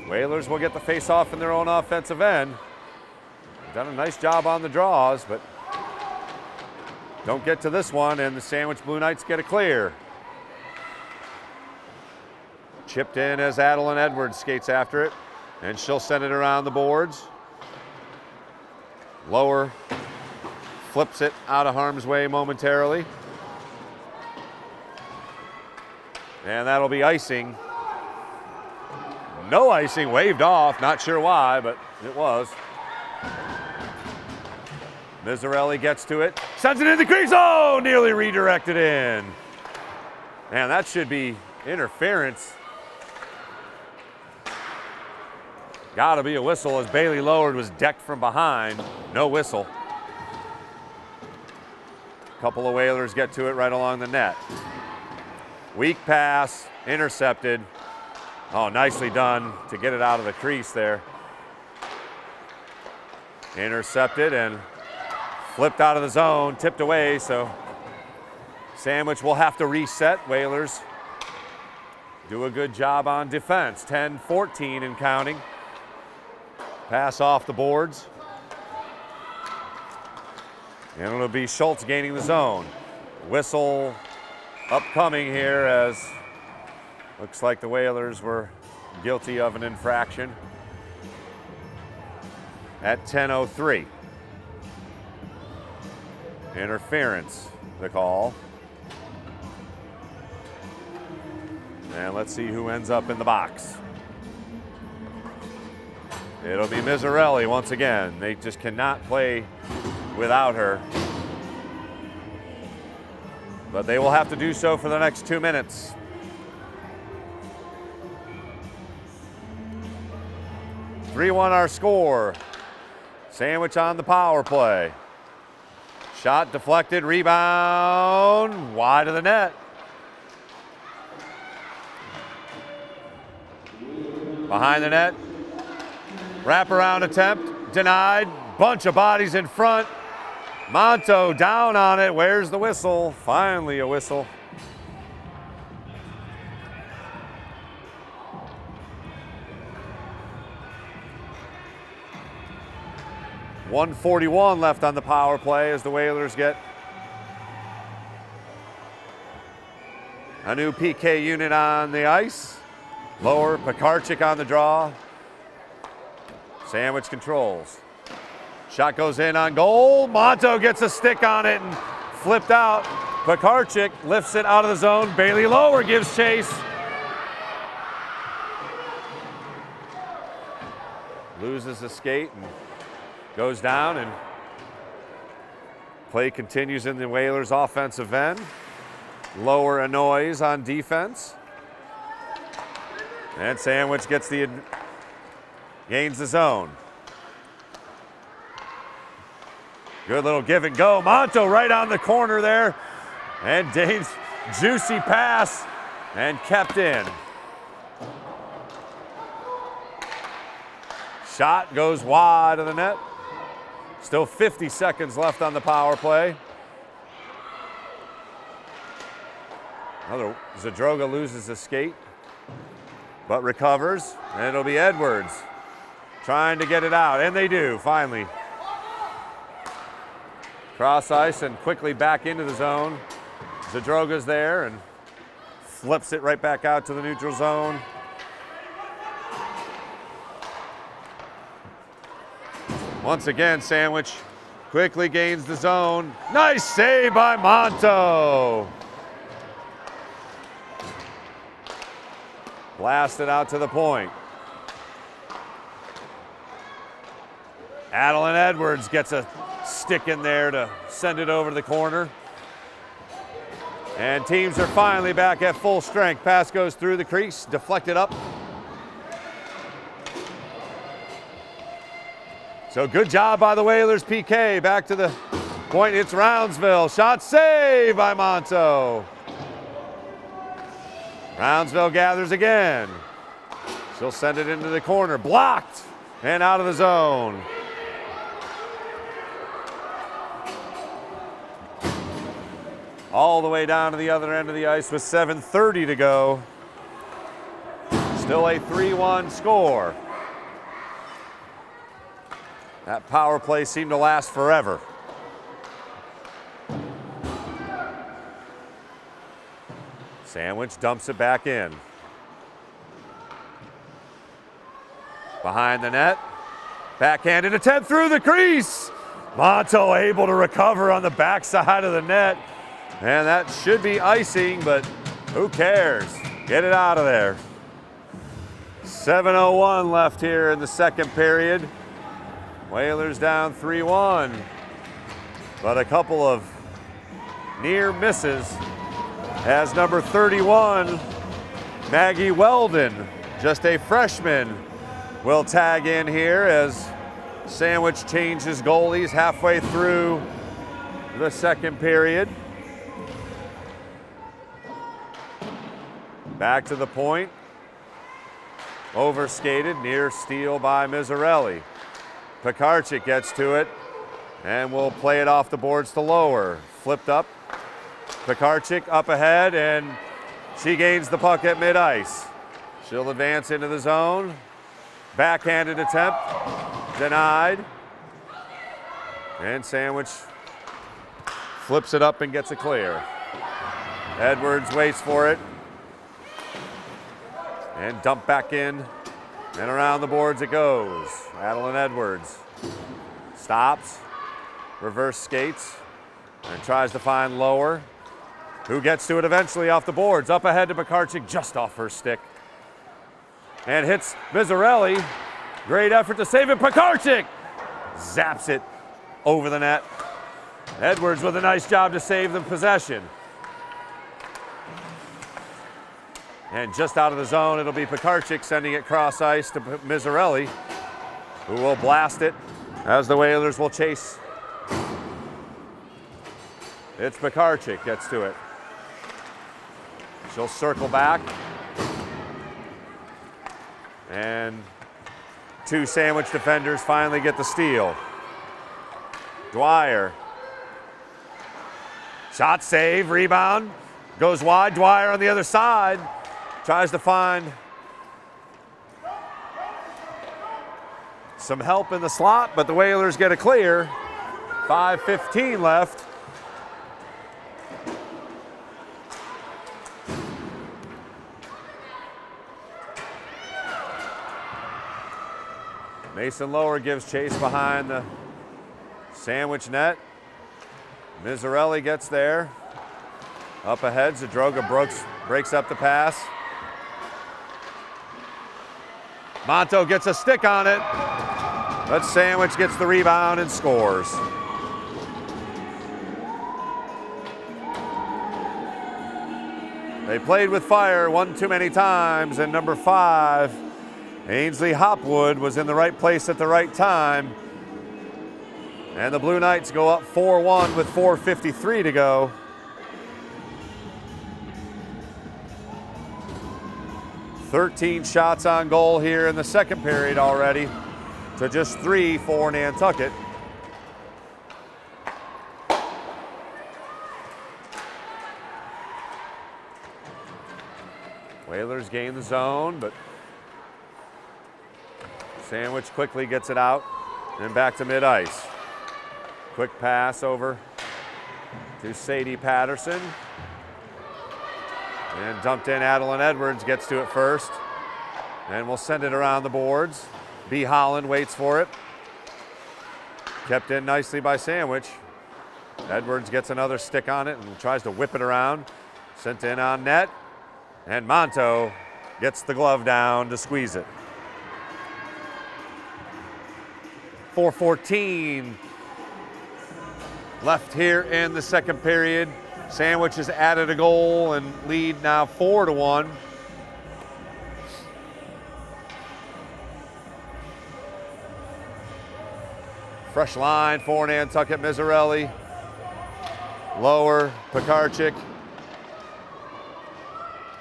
Whalers will get the face-off in their own offensive end. Done a nice job on the draws, but don't get to this one, and the Sandwich Blue Knights get a clear. Chipped in as Adeline Edwards skates after it, and she'll send it around the boards. Lower flips it out of harm's way momentarily. And that'll be icing. No icing, waved off. Not sure why, but it was. Mizzarelli gets to it, sends it in the crease. Oh, nearly redirected in. Man, that should be interference. Gotta be a whistle as Bailey Lowered was decked from behind. No whistle. Couple of Whalers get to it right along the net. Weak pass, intercepted. Oh, nicely done to get it out of the crease there. Intercepted and flipped out of the zone, tipped away, so Sandwich will have to reset. Whalers do a good job on defense. 10-14 and counting. Pass off the boards. And it'll be Schultz gaining the zone. Whistle upcoming here as looks like the Whalers were guilty of an infraction at 10:03. Interference, the call. And let's see who ends up in the box. It'll be Mizzarelli once again. They just cannot play without her. But they will have to do so for the next 2 minutes. (3-1) our score. Sandwich on the power play. Shot deflected, rebound, wide of the net. Behind the net, wraparound attempt, denied, bunch of bodies in front. Monto down on it, where's the whistle? Finally a whistle. .141 left on the power play as the Whalers get a new PK unit on the ice. Lower, Pekarczyk on the draw. Sandwich controls. Shot goes in on goal. Monto gets a stick on it and flipped out. Pekarczyk lifts it out of the zone. Bailey Lower gives chase. Loses the skate and goes down, and play continues in the Whalers' offensive end. Lower annoys on defense. And Sandwich gains the zone. Good little give and go. Monto right on the corner there. And Dane's juicy pass and kept in. Shot goes wide of the net. Still 50 seconds left on the power play. Zadroga loses the skate, but recovers, and it'll be Edwards trying to get it out, and they do, finally. Cross ice and quickly back into the zone. Zadroga's there and flips it right back out to the neutral zone. Once again, Sandwich quickly gains the zone. Nice save by Monto. Blasted out to the point. Adeline Edwards gets a stick in there to send it over to the corner. And teams are finally back at full strength. Pass goes through the crease, deflected up. So good job by the Whalers PK. Back to the point, it's Roundsville. Shot saved by Monto. Roundsville gathers again. She'll send it into the corner, blocked and out of the zone. All the way down to the other end of the ice with 7:30 to go. Still a 3-1 score. That power play seemed to last forever. Sandwich dumps it back in. Behind the net. Backhanded attempt through the crease. Monto able to recover on the backside of the net. And that should be icing, but who cares? Get it out of there. 7:01 left here in the second period. Whalers down 3-1. But a couple of near misses as number 31, Maggie Weldon, just a freshman, will tag in here as Sandwich changes goalies halfway through the second period. Back to the point. Overskated, near steal by Mizzarelli. Pekarczyk gets to it and will play it off the boards to Lower. Flipped up. Pekarczyk up ahead, and she gains the puck at mid-ice. She'll advance into the zone. Backhanded attempt, denied. And Sandwich flips it up and gets a clear. Edwards waits for it. And dumped back in, and around the boards it goes. Adeline Edwards stops, reverse skates, and tries to find Lower, who gets to it eventually off the boards. Up ahead to Pekarczyk, just off her stick. And hits Mizzarelli. Great effort to save it. Pekarczyk zaps it over the net. Edwards with a nice job to save the possession. And just out of the zone, it'll be Pekarczyk sending it cross ice to Mizzarelli, who will blast it as the Whalers will chase. It's Pekarczyk gets to it. She'll circle back. And two Sandwich defenders finally get the steal. Dwyer. Shot save, rebound. Goes wide, Dwyer on the other side. Tries to find some help in the slot, but the Whalers get a clear. 5:15 left. Mason Lower gives chase behind the Sandwich net. Mizzarelli gets there. Up ahead, Zadroga breaks up the pass. Monto gets a stick on it, but Sandwich gets the rebound and scores. They played with fire one too many times, and number 5, Ainsley Hopwood, was in the right place at the right time. And the Blue Knights go up 4-1 with 4:53 to go. Thirteen shots on goal here in the second period already, to just 3 for Nantucket. Whalers gain the zone, but Sandwich quickly gets it out and back to mid-ice. Quick pass over to Sadie Patterson. And dumped in, Adeline Edwards gets to it first. And we'll send it around the boards. B. Holland waits for it. Kept in nicely by Sandwich. Edwards gets another stick on it and tries to whip it around. Sent in on net. And Monto gets the glove down to squeeze it. 4:14 left here in the second period. Sandwich has added a goal and lead now 4-1. Fresh line for Nantucket. Mizzarelli. Lower, Pekarczyk.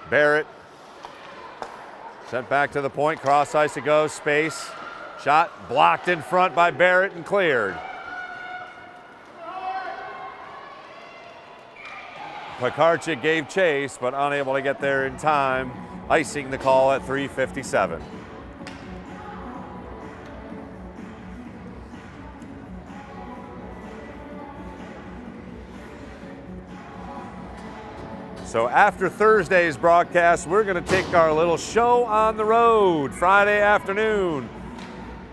Barrett. Sent back to the point, cross ice it goes, space. Shot blocked in front by Barrett and cleared. Pekarczyk gave chase, but unable to get there in time, icing the call at 3:57. So after Thursday's broadcast, we're going to take our little show on the road Friday afternoon.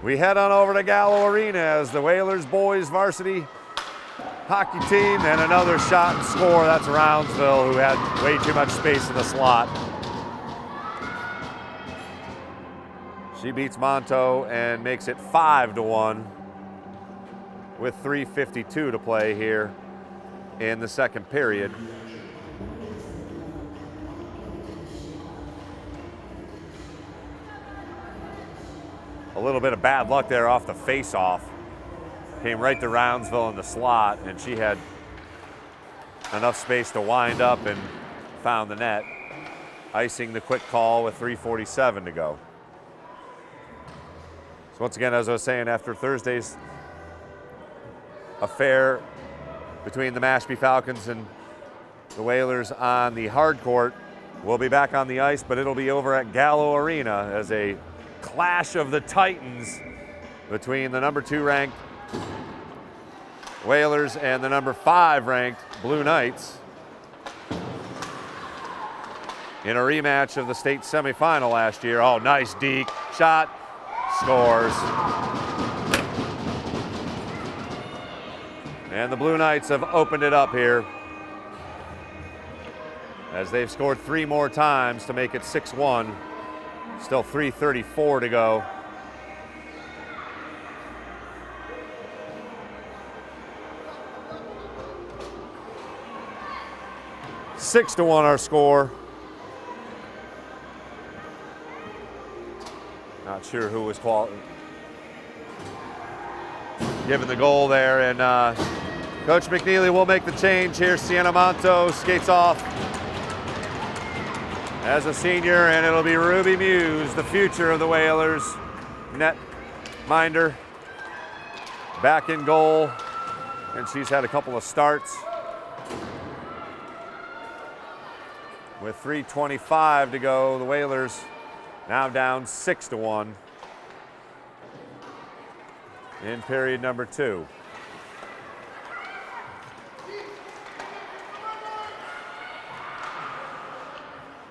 We head on over to Gallo Arena as the Whalers boys varsity hockey team, and another shot and score. That's Roundsville, who had way too much space in the slot. She beats Monto and makes it 5-1 with 3:52 to play here in the second period. A little bit of bad luck there off the face-off. Came right to Roundsville in the slot, and she had enough space to wind up and found the net, icing the quick call with 3:47 to go. So once again, as I was saying, after Thursday's affair between the Mashpee Falcons and the Whalers on the hard court, we'll be back on the ice, but it'll be over at Gallo Arena as a clash of the Titans between the number 2 ranked Whalers and the number 5 ranked Blue Knights in a rematch of the state semifinal last year. Oh, nice deke shot, scores. And the Blue Knights have opened it up here as they've scored 3 more times to make it 6-1. Still 3:34 to go. Six to 1 our score. Not sure who was given the goal there, and Coach McNeely will make the change here. Sienna Monto skates off as a senior, and it'll be Ruby Muse, the future of the Whalers. Net minder back in goal, and she's had a couple of starts. With 3:25 to go, the Whalers now down 6-1 in period number 2.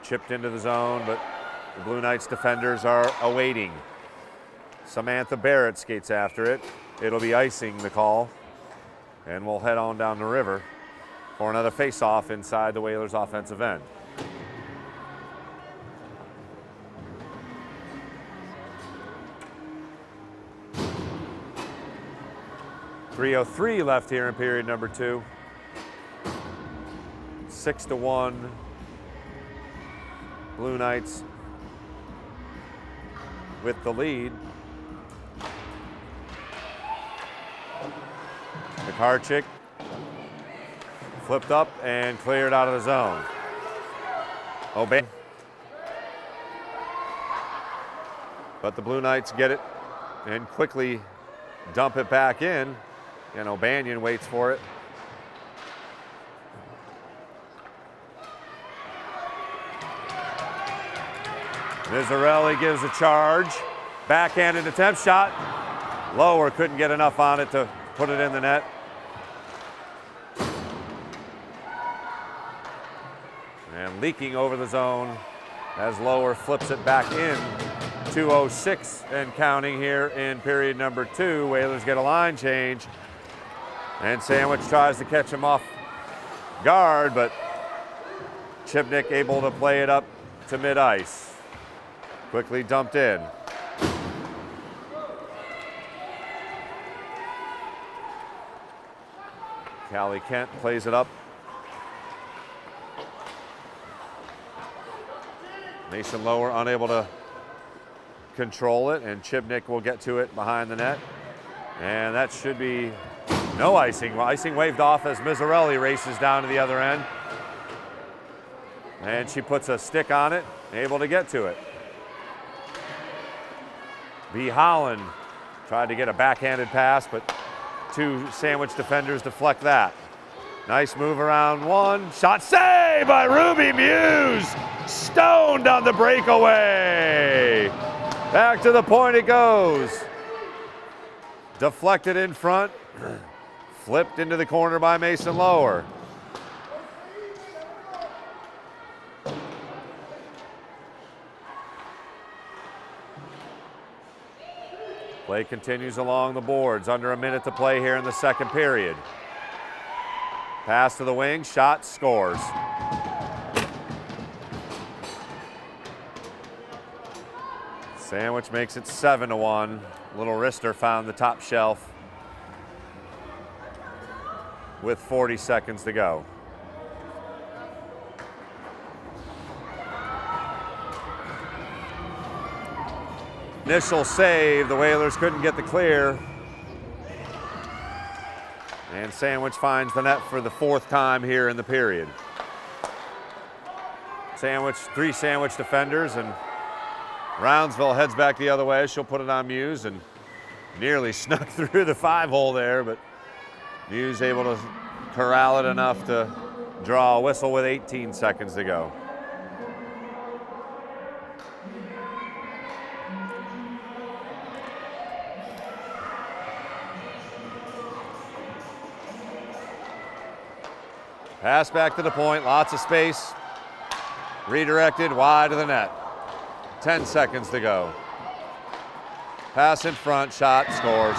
Chipped into the zone, but the Blue Knights defenders are awaiting. Samantha Barrett skates after it. It'll be icing the call, and we'll head on down the river for another face-off inside the Whalers' offensive end. .303 left here in period number 2. 6-1. Blue Knights with the lead. McHarchick flipped up and cleared out of the zone. O'Banion. But the Blue Knights get it and quickly dump it back in, and O'Banion waits for it. Mizzarelli gives a charge. Backhanded attempt, shot. Lower, couldn't get enough on it to put it in the net. And leaking over the zone as Lower flips it back in. 2:06 and counting here in period number 2. Whalers get a line change. And Sandwich tries to catch him off guard, but Chipnick able to play it up to mid-ice. Quickly dumped in. Callie Kent plays it up. Mason Lower unable to control it, and Chibnick will get to it behind the net. And that should be no icing. Well, icing waved off as Mizzarelli races down to the other end. And she puts a stick on it, able to get to it. B. Holland tried to get a backhanded pass, but 2 Sandwich defenders deflect that. Nice move around one. Shot saved by Ruby Muse. Stoned on the breakaway. Back to the point it goes. Deflected in front. Flipped into the corner by Mason Lower. Play continues along the boards. Under a minute to play here in the second period. Pass to the wing, shot, scores. Sandwich makes it 7-1. Little wrister found the top shelf with 40 seconds to go. Initial save, the Whalers couldn't get the clear. And Sandwich finds the net for the fourth time here in the period. Three Sandwich defenders, and Brownsville heads back the other way. She'll put it on Muse and nearly snuck through the 5-hole there, but Muse able to corral it enough to draw a whistle with 18 seconds to go. Pass back to the point, lots of space. Redirected wide of the net. 10 seconds to go. Pass in front, shot, scores.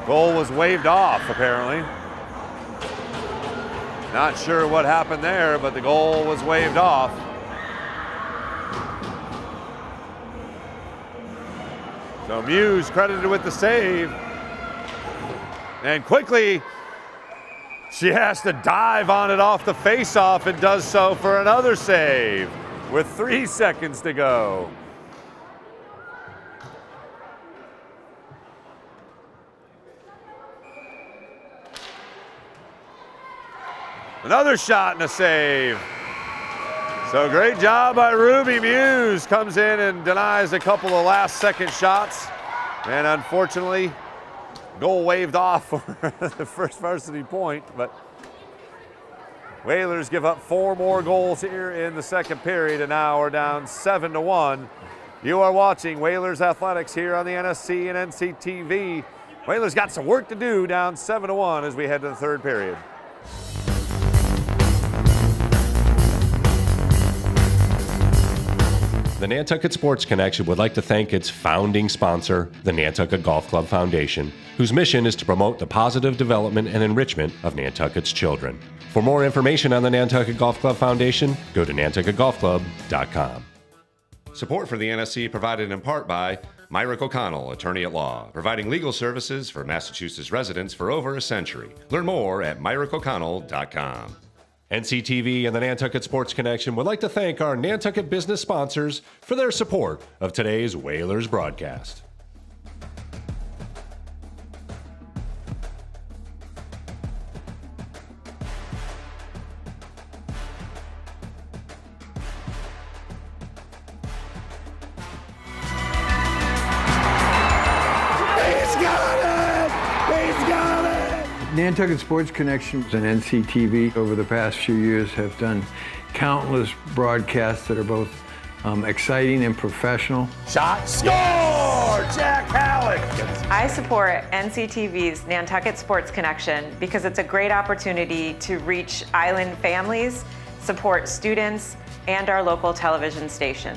Goal was waved off, apparently. Not sure what happened there, but the goal was waved off. So Muse credited with the save. And quickly, she has to dive on it off the face-off and does so for another save with 3 seconds to go. Another shot and a save. So great job by Ruby. Muse comes in and denies a couple of last-second shots. And unfortunately, goal waved off for the first varsity point. But Whalers give up 4 more goals here in the second period, and now we're down 7-1. You are watching Whalers Athletics here on the NSC and NCTV. Whalers got some work to do, down 7-1 as we head to the third period. The Nantucket Sports Connection would like to thank its founding sponsor, the Nantucket Golf Club Foundation, whose mission is to promote the positive development and enrichment of Nantucket's children. For more information on the Nantucket Golf Club Foundation, go to nantucketgolfclub.com. Support for the NSC provided in part by Myrick O'Connell, attorney at law, providing legal services for Massachusetts residents for over a century. Learn more at myrickoconnell.com. NCTV and the Nantucket Sports Connection would like to thank our Nantucket business sponsors for their support of today's Whalers broadcast. Nantucket Sports Connection and NCTV over the past few years have done countless broadcasts that are both exciting and professional. Shot, score! Jack Halleck! I support NCTV's Nantucket Sports Connection because it's a great opportunity to reach island families, support students, and our local television station.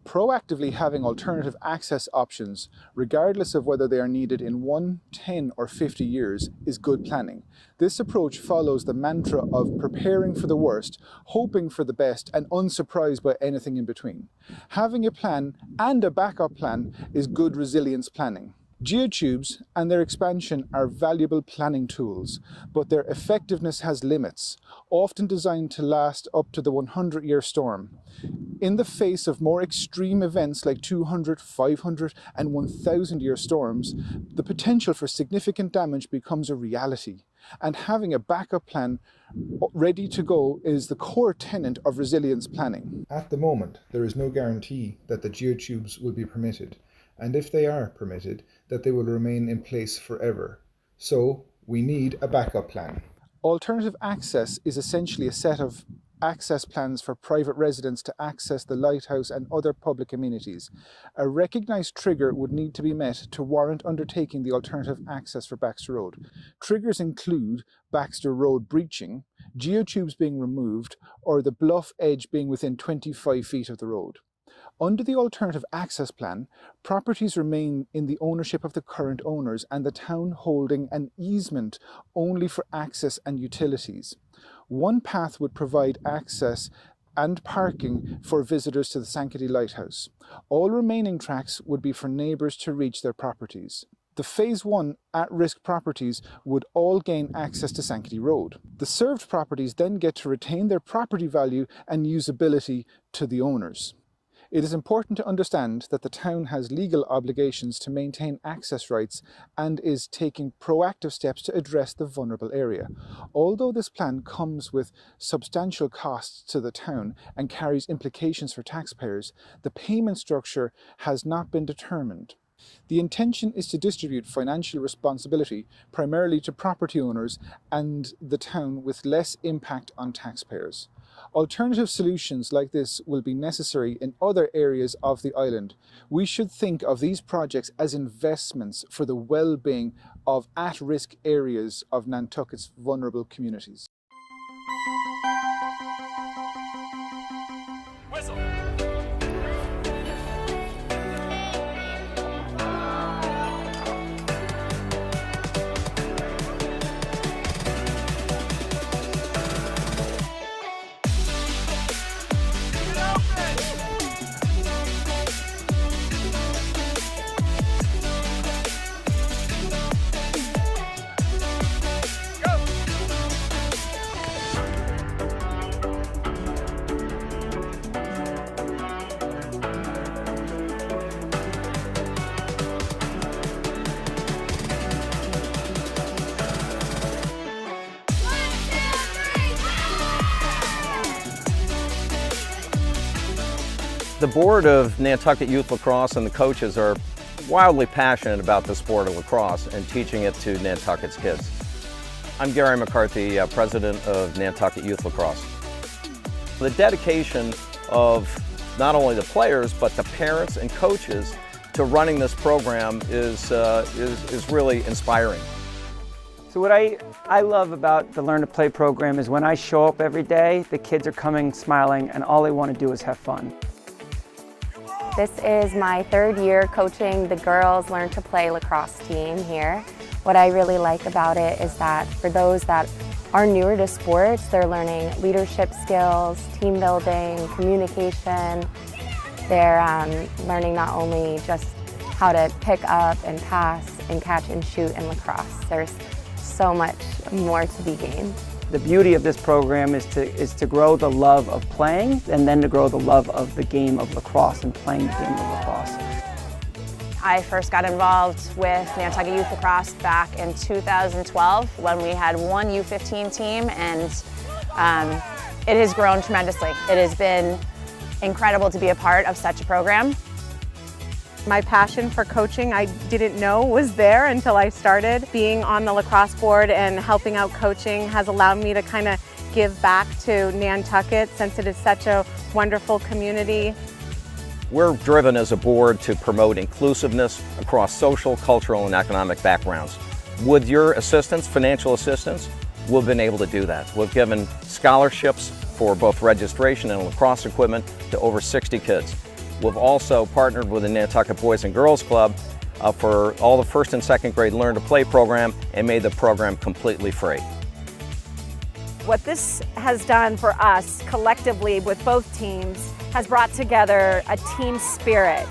Proactively having alternative access options, regardless of whether they are needed in 1, 10, or 50 years, is good planning. This approach follows the mantra of preparing for the worst, hoping for the best, and unsurprised by anything in between. Having a plan and a backup plan is good resilience planning. Geotubes and their expansion are valuable planning tools, but their effectiveness has limits, often designed to last up to the 100-year storm. In the face of more extreme events like 200, 500, and 1,000-year storms, the potential for significant damage becomes a reality, and having a backup plan ready to go is the core tenet of resilience planning. At the moment, there is no guarantee that the geotubes will be permitted, and if they are permitted, that they will remain in place forever. So, we need a backup plan. Alternative access is essentially a set of access plans for private residents to access the lighthouse and other public amenities. A recognised trigger would need to be met to warrant undertaking the alternative access for Baxter Road. Triggers include Baxter Road breaching, geotubes being removed, or the bluff edge being within 25 feet of the road. Under the alternative access plan, properties remain in the ownership of the current owners and the town holding an easement only for access and utilities. One path would provide access and parking for visitors to the Sankaty Lighthouse. All remaining tracks would be for neighbours to reach their properties. The Phase 1 at-risk properties would all gain access to Sankaty Road. The served properties then get to retain their property value and usability to the owners. It is important to understand that the town has legal obligations to maintain access rights and is taking proactive steps to address the vulnerable area. Although this plan comes with substantial costs to the town and carries implications for taxpayers, the payment structure has not been determined. The intention is to distribute financial responsibility primarily to property owners and the town with less impact on taxpayers. Alternative solutions like this will be necessary in other areas of the island. We should think of these projects as investments for the well-being of at-risk areas of Nantucket's vulnerable communities. Whistle. The board of Nantucket Youth Lacrosse and the coaches are wildly passionate about the sport of lacrosse and teaching it to Nantucket's kids. I'm Gary McCarthy, president of Nantucket Youth Lacrosse. The dedication of not only the players, but the parents and coaches to running this program is really inspiring. So what I love about the Learn to Play program is when I show up every day, the kids are coming smiling and all they want to do is have fun. This is my third year coaching the girls Learn to Play lacrosse team here. What I really like about it is that for those that are newer to sports, they're learning leadership skills, team building, communication. They're learning not only just how to pick up and pass and catch and shoot in lacrosse. There's so much more to be gained. The beauty of this program is to grow the love of playing and then to grow the love of the game of lacrosse and playing the game of lacrosse. I first got involved with Nantucket Youth Lacrosse back in 2012 when we had one U15 team, and it has grown tremendously. It has been incredible to be a part of such a program. My passion for coaching I didn't know was there until I started. Being on the lacrosse board and helping out coaching has allowed me to kind of give back to Nantucket since it is such a wonderful community. We're driven as a board to promote inclusiveness across social, cultural, and economic backgrounds. With your assistance, financial assistance, we've been able to do that. We've given scholarships for both registration and lacrosse equipment to over 60 kids. We've also partnered with the Nantucket Boys and Girls Club for all the first and second grade Learn to Play program and made the program completely free. What this has done for us collectively with both teams has brought together a team spirit.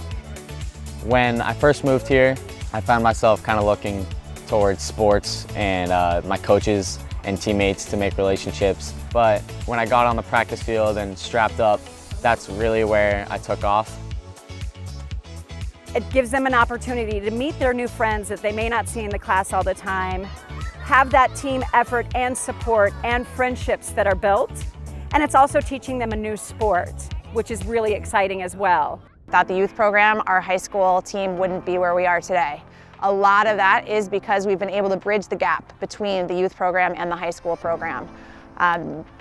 When I first moved here, I found myself kind of looking towards sports and my coaches and teammates to make relationships. But when I got on the practice field and strapped up, that's really where I took off. It gives them an opportunity to meet their new friends that they may not see in the class all the time, have that team effort and support and friendships that are built. And it's also teaching them a new sport, which is really exciting as well. Without the youth program, our high school team wouldn't be where we are today. A lot of that is because we've been able to bridge the gap between the youth program and the high school program.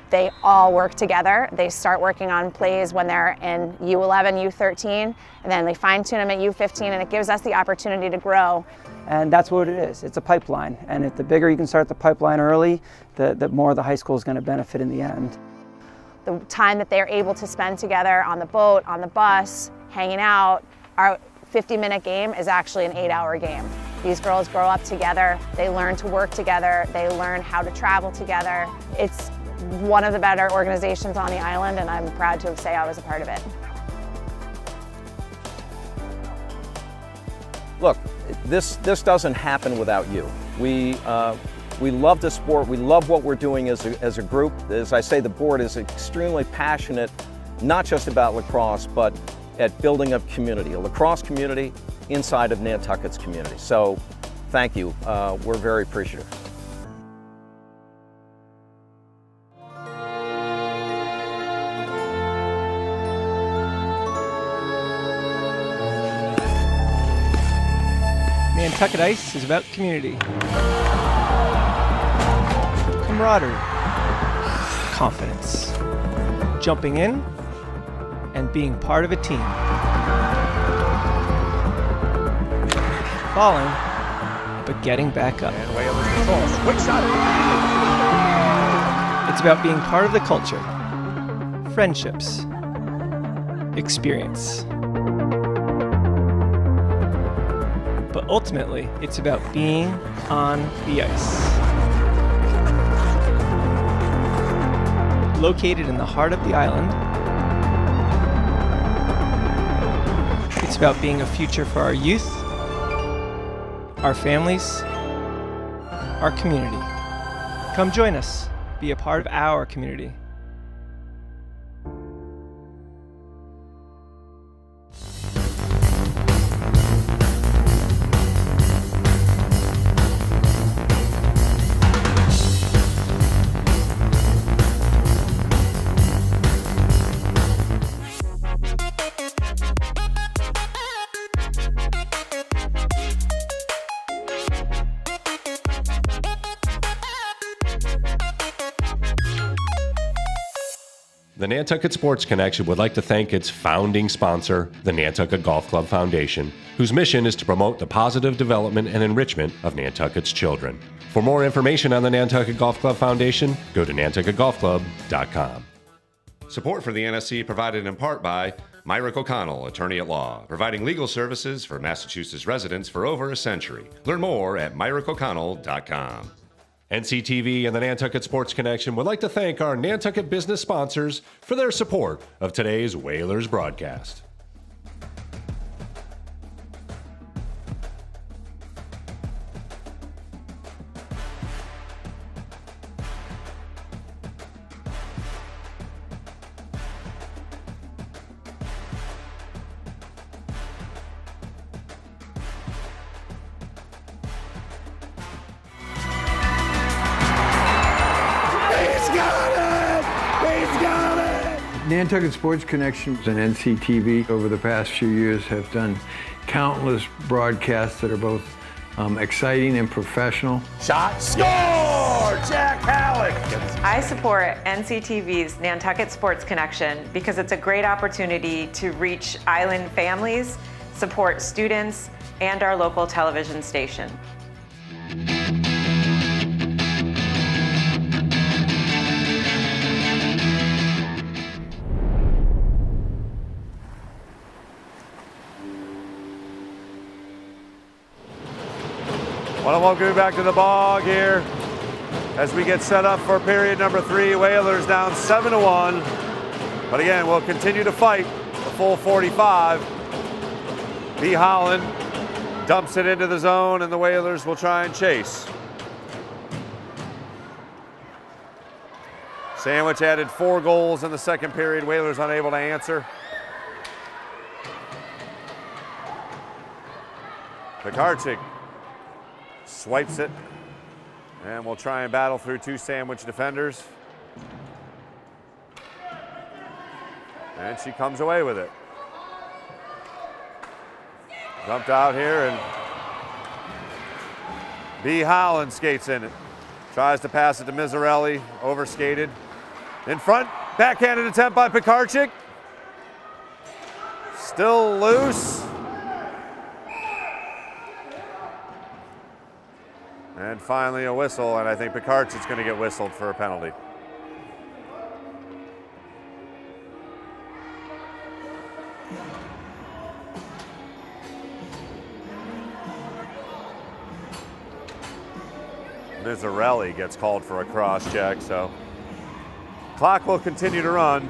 They all work together. They start working on plays when they're in U11, U13, and then they fine-tune them at U15, and it gives us the opportunity to grow. And that's what it is. It's a pipeline. And if the bigger you can start the pipeline early, the more the high school is going to benefit in the end. The time that they're able to spend together on the boat, on the bus, hanging out, our 50-minute game is actually an 8-hour game. These girls grow up together, they learn to work together, they learn how to travel together. It's one of the better organizations on the island, and I'm proud to say I was a part of it. Look, this doesn't happen without you. We love the sport. We love what we're doing as a group. As I say, the board is extremely passionate, not just about lacrosse, but at building a community, a lacrosse community inside of Nantucket's community. So thank you. We're very appreciative. Nantucket Ice is about community, camaraderie, confidence, jumping in, and being part of a team. Falling, but getting back up. And Whalers control. Quick shot. It's about being part of the culture, friendships, experience. But ultimately, it's about being on the ice. Located in the heart of the island, it's about being a future for our youth, our families, our community. Come join us. Be a part of our community. The Nantucket Sports Connection would like to thank its founding sponsor, the Nantucket Golf Club Foundation, whose mission is to promote the positive development and enrichment of Nantucket's children. For more information on the Nantucket Golf Club Foundation, go to nantucketgolfclub.com. Support for the NSC provided in part by Myrick O'Connell, attorney at law, providing legal services for Massachusetts residents for over a century. Learn more at myrickoconnell.com. NCTV and the Nantucket Sports Connection would like to thank our Nantucket business sponsors for their support of today's Whalers broadcast. Nantucket Sports Connections and NCTV over the past few years have done countless broadcasts that are both exciting and professional. Shot, score! Jack Halleck! I support NCTV's Nantucket Sports Connection because it's a great opportunity to reach island families, support students, and our local television station. I want to welcome you back to the bog here as we get set up for period number 3. Whalers down 7-1. But again, we'll continue to fight the full 45. B. Holland dumps it into the zone, and the Whalers will try and chase. Sandwich added 4 goals in the second period. Whalers unable to answer. Pekarczyk swipes it, and we'll try and battle through 2 Sandwich defenders. And she comes away with it. Dumped out here, and B. Holland skates in it. Tries to pass it to Mizzarelli, overskated. In front, backhanded attempt by Pekarczyk. Still loose. And finally a whistle, and I think Pekarczyk's going to get whistled for a penalty. Mizzarelli gets called for a cross check, so clock will continue to run.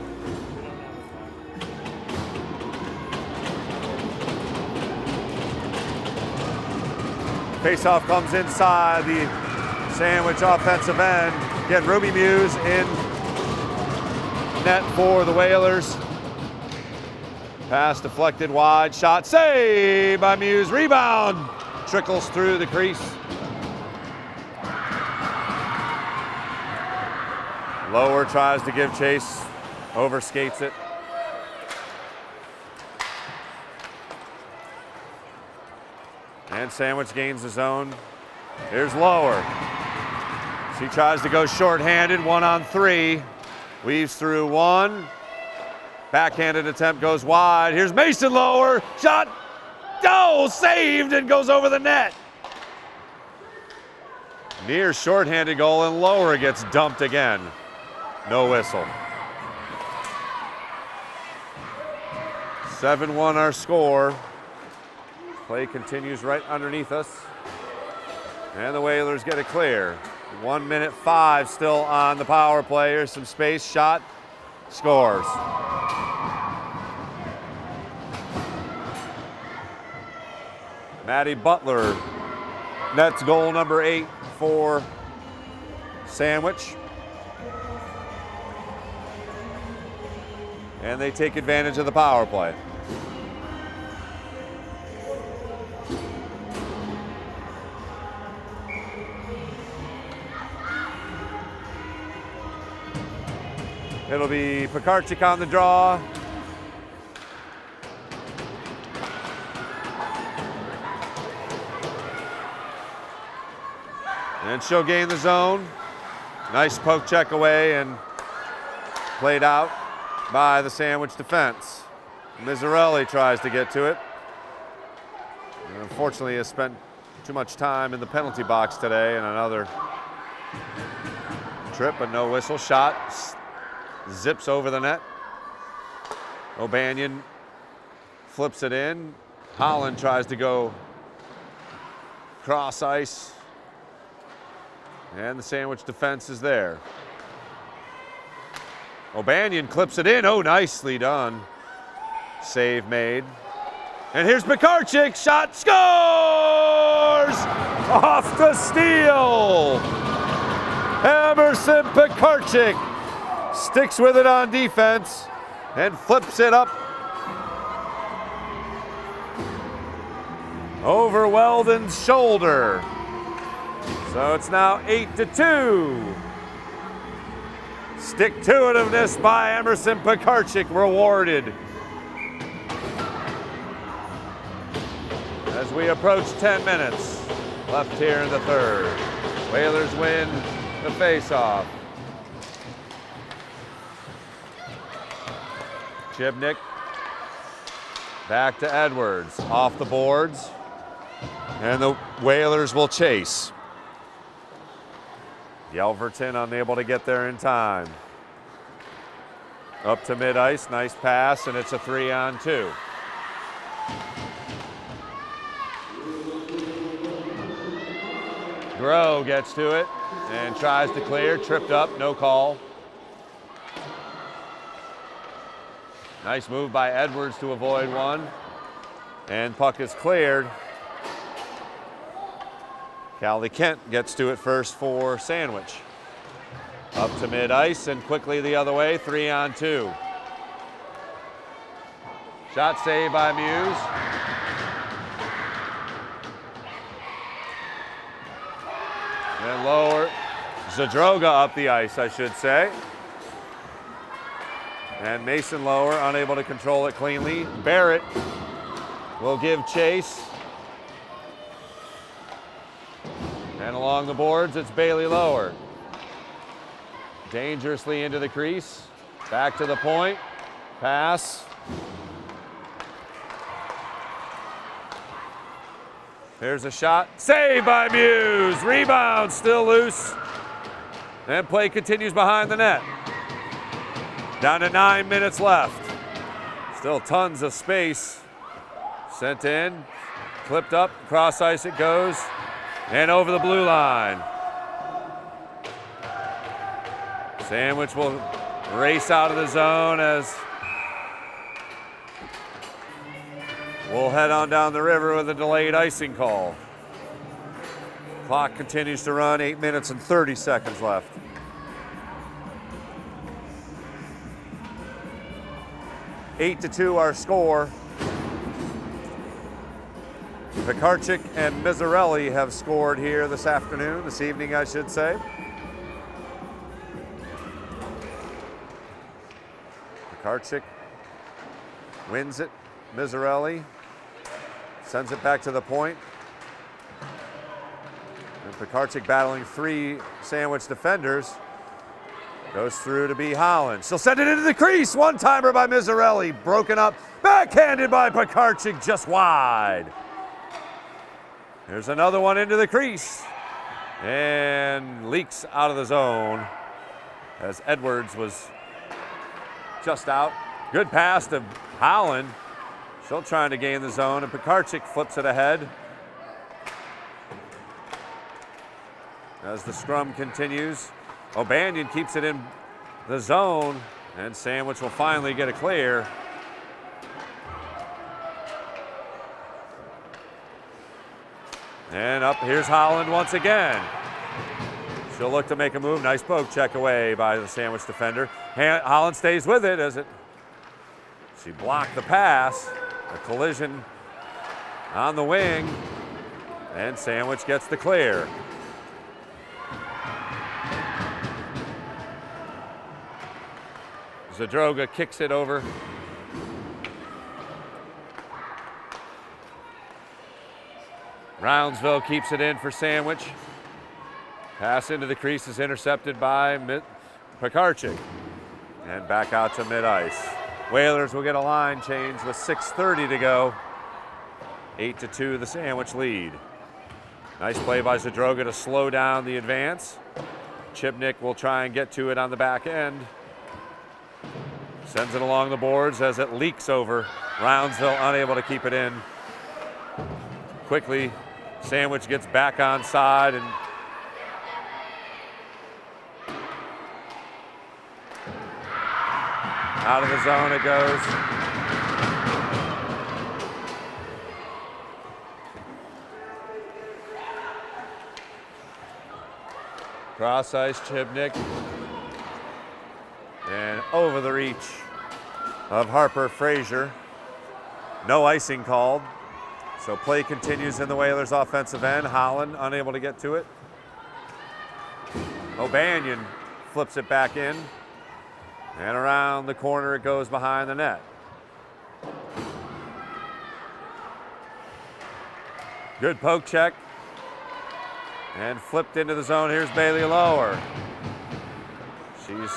Faceoff comes inside the Sandwich offensive end. Again, Ruby Muse in net for the Whalers. Pass deflected wide, shot saved by Muse. Rebound trickles through the crease. Lower tries to give chase, overskates it. And Sandwich gains the zone. Here's Lower. She tries to go shorthanded, 1-on-3. Weaves through one. Backhanded attempt goes wide. Here's Mason Lower. Shot. Oh, saved and goes over the net. Near shorthanded goal, and Lower gets dumped again. No whistle. 7-1 our score. Play continues right underneath us. And the Whalers get it clear. 1 minute 5 still on the power play. Here's some space, shot, scores. Maddie Butler nets goal number 8 for Sandwich. And they take advantage of the power play. It'll be Pekarczyk on the draw. And she'll gain the zone. Nice poke check away and played out by the Sandwich defense. Mizzarelli tries to get to it. And unfortunately has spent too much time in the penalty box today, and another trip, but no whistle. Shot zips over the net. O'Banion flips it in. Holland tries to go cross ice. And the Sandwich defense is there. O'Banion clips it in. Oh, nicely done. Save made. And here's Pekarczyk. Shot, scores! Off the steal. Emerson Pekarczyk sticks with it on defense and flips it up over Weldon's shoulder. So it's now 8-2. Stick-to-itiveness by Emerson Pekarczyk rewarded. As we approach 10 minutes left here in the third. Whalers win the face-off. Chibnik back to Edwards, off the boards, and the Whalers will chase. Yelverton unable to get there in time. Up to mid-ice, nice pass, and it's a 3-on-2. Groh gets to it and tries to clear, tripped up, no call. Nice move by Edwards to avoid one. And puck is cleared. Callie Kent gets to it first for Sandwich. Up to mid-ice and quickly the other way, 3-on-2. Shot saved by Muse. And Lower, Zadroga up the ice, I should say. And Mason Lower unable to control it cleanly. Barrett will give chase. And along the boards, it's Bailey Lower. Dangerously into the crease. Back to the point. Pass. Here's a shot. Saved by Muse. Rebound still loose. And play continues behind the net. Down to 9 minutes left. Still tons of space. Sent in. Clipped up. Cross ice it goes. And over the blue line. Sandwich will race out of the zone as we'll head on down the river with a delayed icing call. Clock continues to run, 8 minutes and 30 seconds left. Eight to 2 our score. Pekarchik and Mizzarelli have scored here this evening, I should say. Pekarchik wins it. Mizzarelli sends it back to the point. And Pekarchik battling 3 Sandwich defenders. Goes through to B. Holland. She'll send it into the crease. One-timer by Mizzarelli. Broken up. Backhanded by Pekarchik just wide. There's another one into the crease. And leaks out of the zone as Edwards was just out. Good pass to Holland. Still trying to gain the zone, and Pekarchik flips it ahead. As the scrum continues, O'Banion keeps it in the zone, and Sandwich will finally get a clear. And up, here's Holland once again. She'll look to make a move. Nice poke check away by the Sandwich defender. Holland stays with it as she blocked the pass. A collision on the wing, and Sandwich gets the clear. Zadroga kicks it over. Roundsville keeps it in for Sandwich. Pass into the crease is intercepted by Pekarchik. And back out to mid-ice. Whalers will get a line change with 6:30 to go. 8-2 the Sandwich lead. Nice play by Zadroga to slow down the advance. Chipnick will try and get to it on the back end. Sends it along the boards as it leaks over. Roundsville unable to keep it in. Quickly, Sandwich gets back on side and out of the zone it goes. Cross ice, Chibnik. And over the reach of Harper Frazier. No icing called. So play continues in the Whalers' offensive end. Holland unable to get to it. O'Banion flips it back in. And around the corner it goes behind the net. Good poke check. And flipped into the zone. Here's Bailey Lower. She's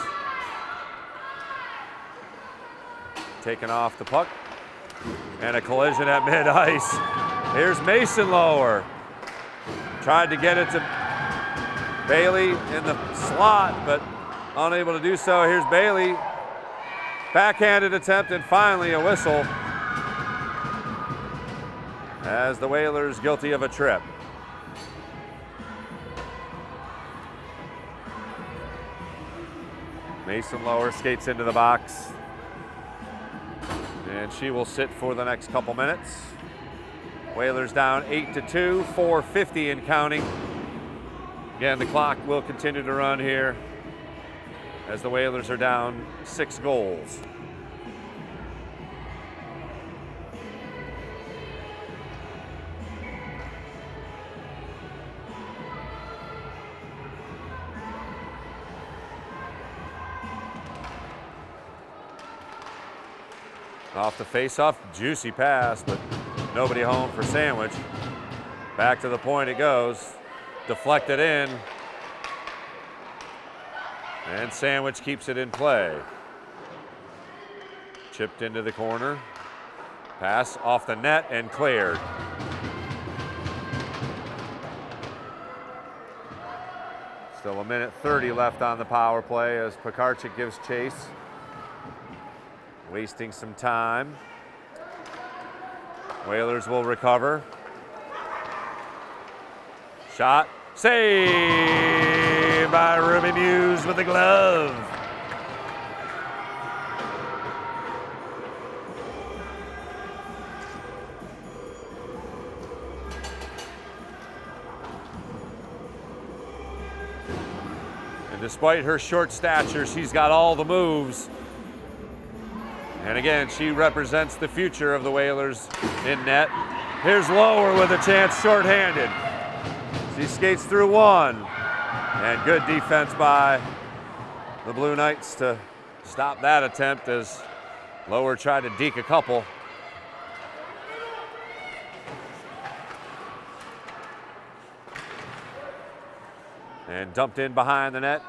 taken off the puck. And a collision at mid-ice. Here's Mason Lower. Tried to get it to Bailey in the slot, but unable to do so. Here's Bailey. Backhanded attempt and finally a whistle as the Whalers guilty of a trip. Mason Lower skates into the box. And she will sit for the next couple minutes. Whalers down 8-2, 4:50 and counting. Again, the clock will continue to run here as the Whalers are down 6 goals. Off the face-off, juicy pass, but nobody home for Sandwich. Back to the point it goes. deflected in. And Sandwich keeps it in play. Chipped into the corner. Pass off the net and cleared. Still 1:30 left on the power play as Pekarczyk gives chase. Wasting some time. Whalers will recover. Shot. Save by Ruben Hughes with the glove. And despite her short stature, she's got all the moves. And again, she represents the future of the Whalers in net. Here's Lower with a chance shorthanded. She skates through one. And good defense by the Blue Knights to stop that attempt as Lower tried to deke a couple. And dumped in behind the net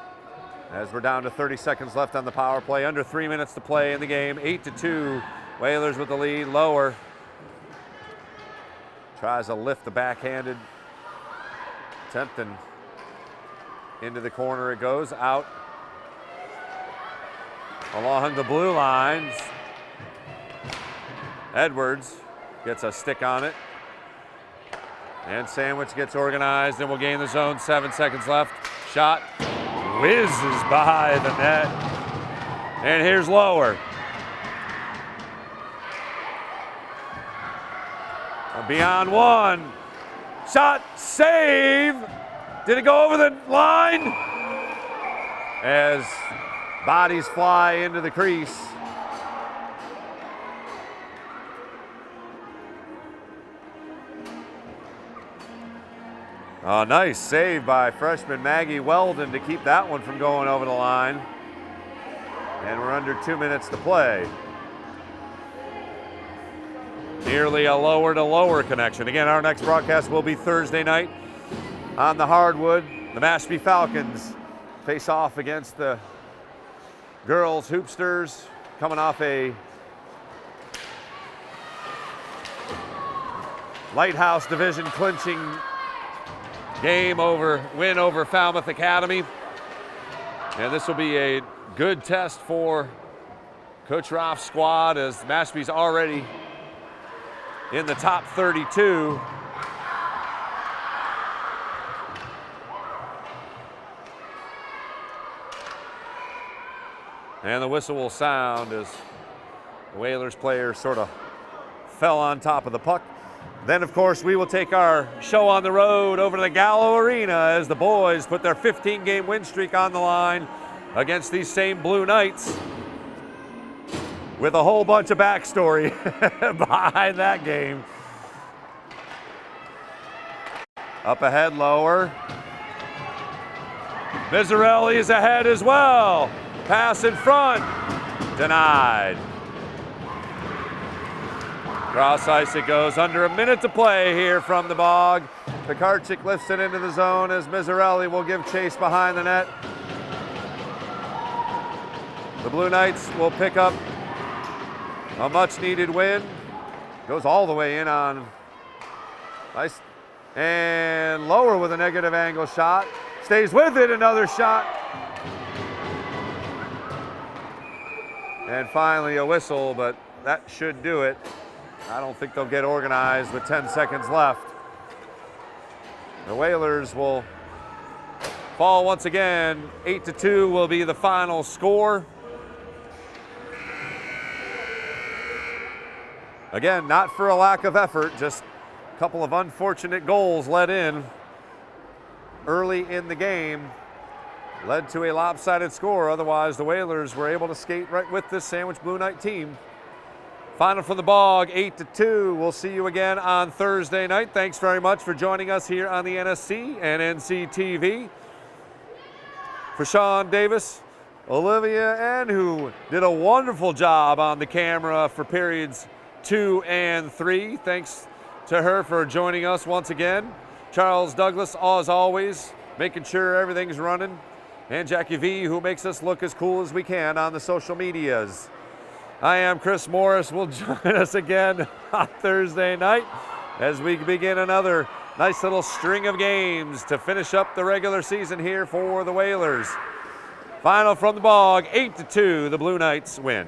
as we're down to 30 seconds left on the power play. Under 3 minutes to play in the game. 8-2. Whalers with the lead. Lower tries to lift the backhanded attempt and into the corner it goes. Out along the blue lines. Edwards gets a stick on it. And Sandwich gets organized and will gain the zone. 7 seconds left. Shot whizzes by the net. And here's Lower. Beyond one. Shot, save. Did it go over the line? As bodies fly into the crease. Oh, nice save by freshman Maggie Weldon to keep that one from going over the line. And we're under 2 minutes to play. Nearly a lower to lower connection. Again, our next broadcast will be Thursday night on the hardwood. The Mashpee Falcons face off against the girls Hoopsters, coming off a Lighthouse Division clinching win over Falmouth Academy. And this will be a good test for Coach Roth's squad as Mashpee's already in the top 32. And the whistle will sound as the Whalers player sort of fell on top of the puck. Then, of course, we will take our show on the road over to the Gallo Arena as the boys put their 15-game win streak on the line against these same Blue Knights, with a whole bunch of backstory behind that game. Up ahead, Lower. Mizzarelli is ahead as well. Pass in front. Denied. Cross ice it goes. Under a minute to play here from the Bog. Pekarczyk lifts it into the zone as Mizzarelli will give chase behind the net. The Blue Knights will pick up a much-needed win. Goes all the way in on ice. And Lower with a negative angle shot. Stays with it, another shot. And finally a whistle, but that should do it. I don't think they'll get organized with 10 seconds left. The Whalers will fall once again. 8-2 will be the final score. Again, not for a lack of effort, just a couple of unfortunate goals let in early in the game. Led to a lopsided score. Otherwise, the Whalers were able to skate right with this Sandwich Blue Knight team. Final from the Bog, 8-2. We'll see you again on Thursday night. Thanks very much for joining us here on the NSC and NCTV. For Sean Davis, Olivia N, who did a wonderful job on the camera for periods 2 and 3. Thanks to her for joining us once again. Charles Douglas, as always, making sure everything's running. And Jackie V, who makes us look as cool as we can on the social medias. I am Chris Morris. Will join us again on Thursday night as we begin another nice little string of games to finish up the regular season here for the Whalers. Final from the Bog, 8-2, the Blue Knights win.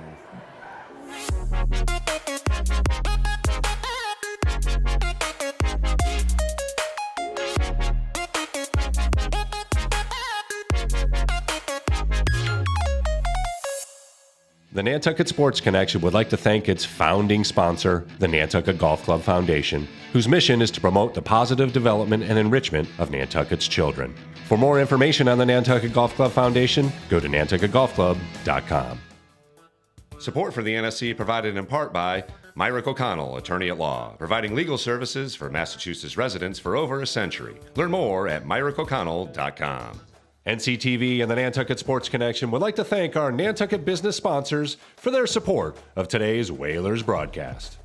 The Nantucket Sports Connection would like to thank its founding sponsor, the Nantucket Golf Club Foundation, whose mission is to promote the positive development and enrichment of Nantucket's children. For more information on the Nantucket Golf Club Foundation, go to nantucketgolfclub.com. Support for the NSC provided in part by Myrick O'Connell, attorney at law, providing legal services for Massachusetts residents for over a century. Learn more at myrickoconnell.com. NCTV and the Nantucket Sports Connection would like to thank our Nantucket business sponsors for their support of today's Whalers broadcast.